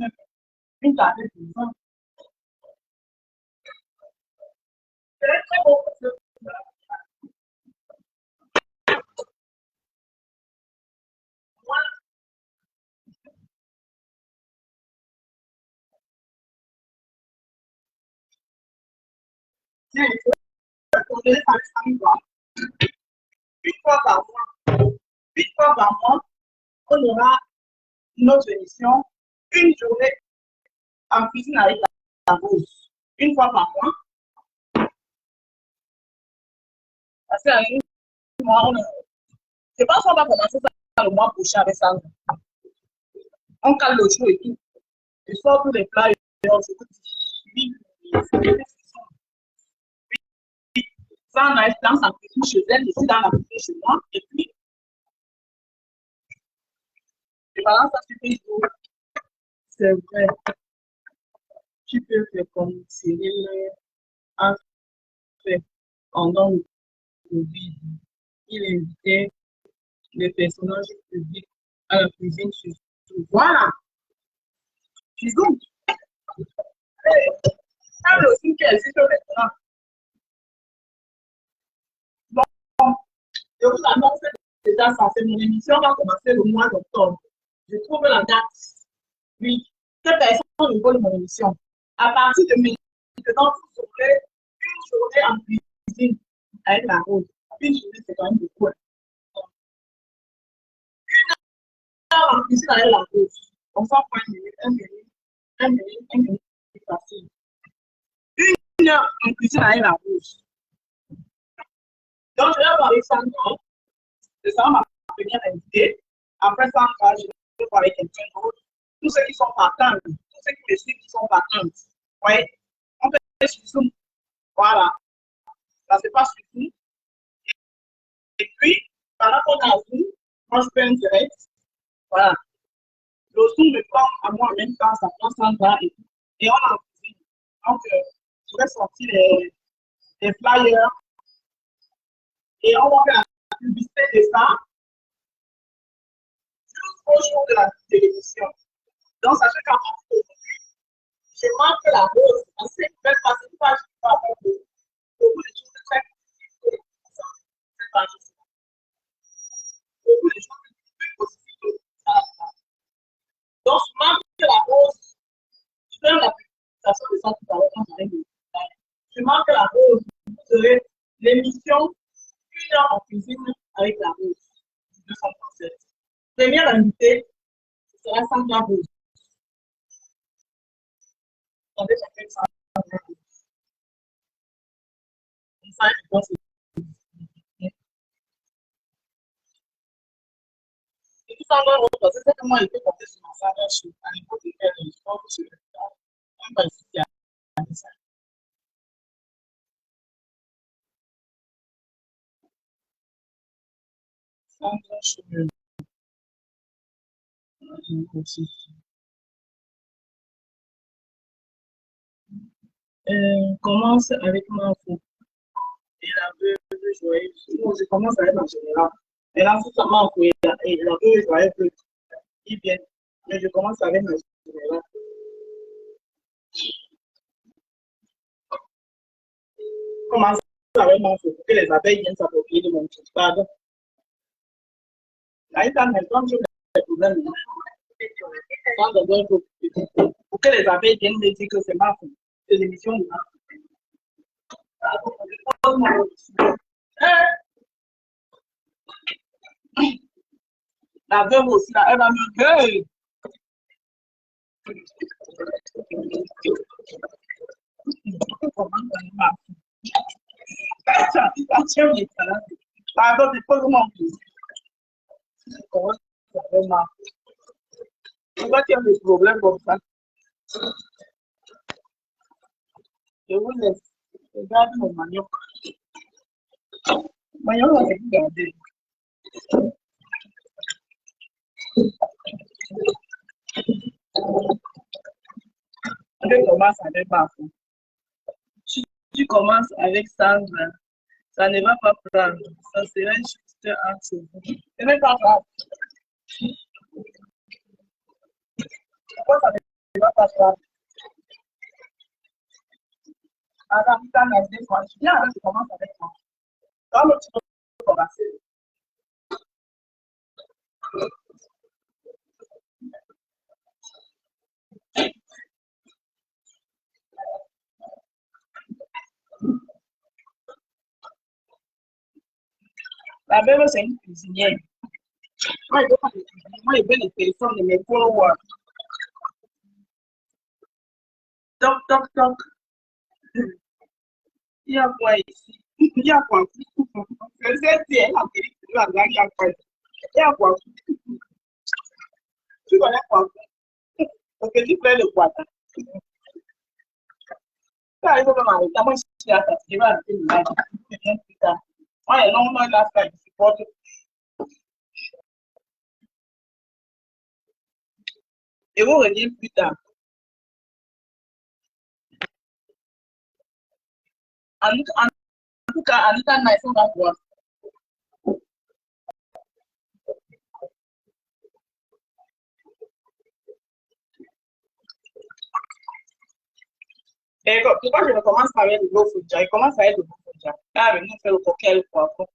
une tablette de Zoom. C'est très bon. Voilà. Tiens, il faut donner par exemple, une fois par mois. Une fois par mois, on aura notre émission, une journée en cuisine avec la Rose. Une fois par mois. Parce qu'à un mois, je pense qu'on va commencer ça le mois prochain avec ça. On cale le show et tout. Je sors tous les plats et je vous dis, oui, ça, on a expérience en cuisine chez elle, ici dans la cuisine chez moi. Et puis, je balance ça sur Facebook. C'est vrai. Tu peux faire comme Cyril a fait pendant le Covid. Il invitait les personnages publics à la cuisine sur YouTube. Voilà. Tu zoomes. Ça aussi qui existe maintenant. Bon, je vous annonce déjà ça. C'est mon émission va commencer le mois d'octobre. Je trouve la date. Oui. Ces personnes au niveau de mon émission. À partir de maintenant, vous aurez une journée en cuisine avec la Rose. Une journée, c'est quand même beaucoup. Une heure en cuisine avec la Rose. On s'en prend un minute, c'est facile. Une heure en cuisine avec la Rose. Donc, je vais parler Sandra. C'est ça ma première invitée. Après Sandra, je vais parler quelqu'un d'autre. Tous ceux qui sont partants, tous ceux qui me suivent qui sont partants. Oui, on peut faire sur Zoom. Voilà. Ça se passe sur Zoom. Et puis, pendant qu'on a Zoom, moi je fais un direct. Voilà. Le Zoom me prend à moi en même temps, ça prend Sandra et tout. Et on a en cuisine. Donc, je vais sortir les flyers. Et on va faire la publicité de ça jusqu'au jour de l'émission. Donc, sachez qu'à partir d'aujourd'hui, je marque la Rose parce que je vais passer une page qui va avoir beaucoup de choses très positives. Cette page ici. Beaucoup de choses très positives. Donc, je marque la Rose. Je fais la publication de ça tout à l'heure quand j'arrive. Je marque la Rose. Vous aurez l'émission 1 heure en cuisine avec la Rose. 237. Première invitée, sera Sandra Rose. Attendez, j'appelle Sandra Rose. Comme ça, je pense que et puis Sandra Rose, parce que c'est que moi, je peux compter sur ma Sandra Rose. À l'époque, je fais le sport sur le temps. On va essayer à faire ça. Sandra Rose. Commence avec ma faute. Et la veuve joyeuse. Non, je commence avec en général. Et là, si ça m'a envoyé, et la veuve joyeuse, il vient. Mais je commence avec ma général. Commence avec ma faute. Que les abeilles viennent s'approprier de mon truc. Pardon. Là, il même temps que les problèmes. Pour que les abeilles viennent me dire que c'est ma faute. C'est l'émission de ma faute. La veuve aussi, là, elle va me dire. Pardon, c'est pas comment comment ça fait mal. Pourquoi tu as des problèmes comme ça? Je vous laisse. Regarde mon manioc. Manioc, on va regarder. Je commence avec ma femme. Si tu commences avec Sandra, ça ne va pas prendre. Ça sera juste entre vous. Ce n'est pas grave. Pourquoi ça ne va pas prendre? Alors, tu as la deux fois. Viens, alors, tu commences avec moi. Quand tu peux commencer. La belle, c'est une cuisinière. Moi, je veux les téléphones de mes followers. Toc, toc, toc. Il y a quoi ici? Il y a quoi? C'est elle la télé. Il y a quoi? Il y a quoi? Tu connais quoi? Parce que tu fais le quoi? Tu arrives comme un moi, je suis à ta télé. Je vais bien plus tard. Moi, il y a longtemps, là, ça, je supporte. Et vous revenez plus tard. En tout cas, Anita Nice, on va voir. Et pourquoi je ne commence pas avec le gros foudja? Je commence avec le gros foudja. Là, nous faire le coquel poivron.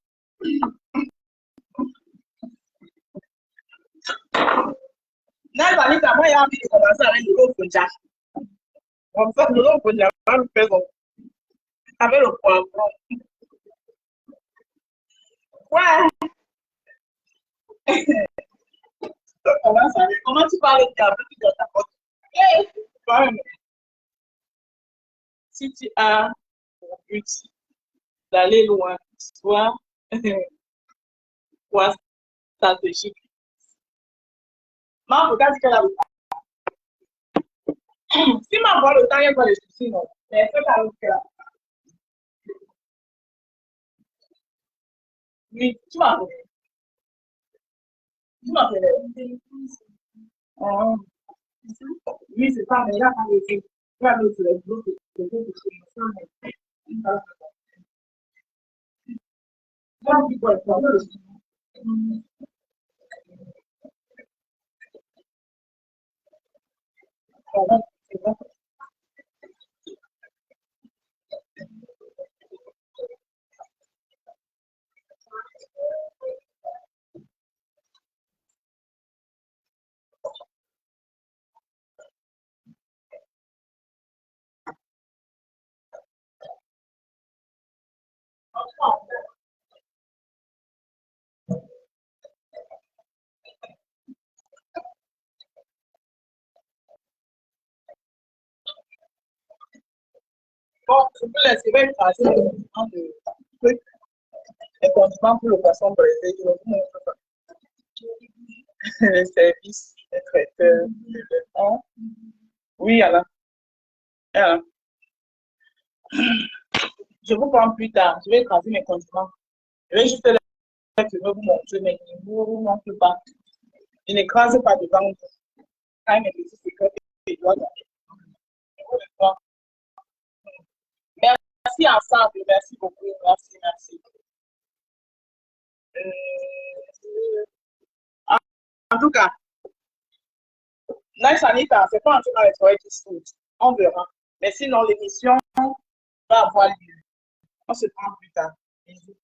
Là, Anita, moi, j'ai envie de commencer avec le gros foudja. Comme ça, le gros foudja, on va le faire avec le poivron. Ouais. Comment tu parles de ta petite ta porte? Si tu as pour but d'aller loin, soit stratégique. Maman, regarde qu'elle a le temps. Si maman voit le temps, il n'y a pas de soucis, non. Mais elle fait pas le temps. Oui, tu m'appelles. Tu m'appelles. Oh. Oui, c'est ça, mais là, quand je suis là, sur les groupes, les groupes de communication, moi, je peux être Bon, je peux laisser écraser le mouvement de truc. Les condiments pour le poisson brisé. Je vous montre ça. Les services, les traiteurs, les vêtements. Oui, Alain. Alain. Je vous prends plus tard. Je vais écraser mes condiments. Je vais juste les je veux vous montrer, mais je ne vous montre pas. Je n'écrase pas devant vous. Quand mes petits secrets, je dois garder. Merci ensemble. Merci beaucoup. Merci, merci. En tout cas, nice Anita, c'est pas en tout cas les soirées qui se foutent. On verra. Mais sinon, l'émission va avoir lieu. On se prend plus tard. Bisous.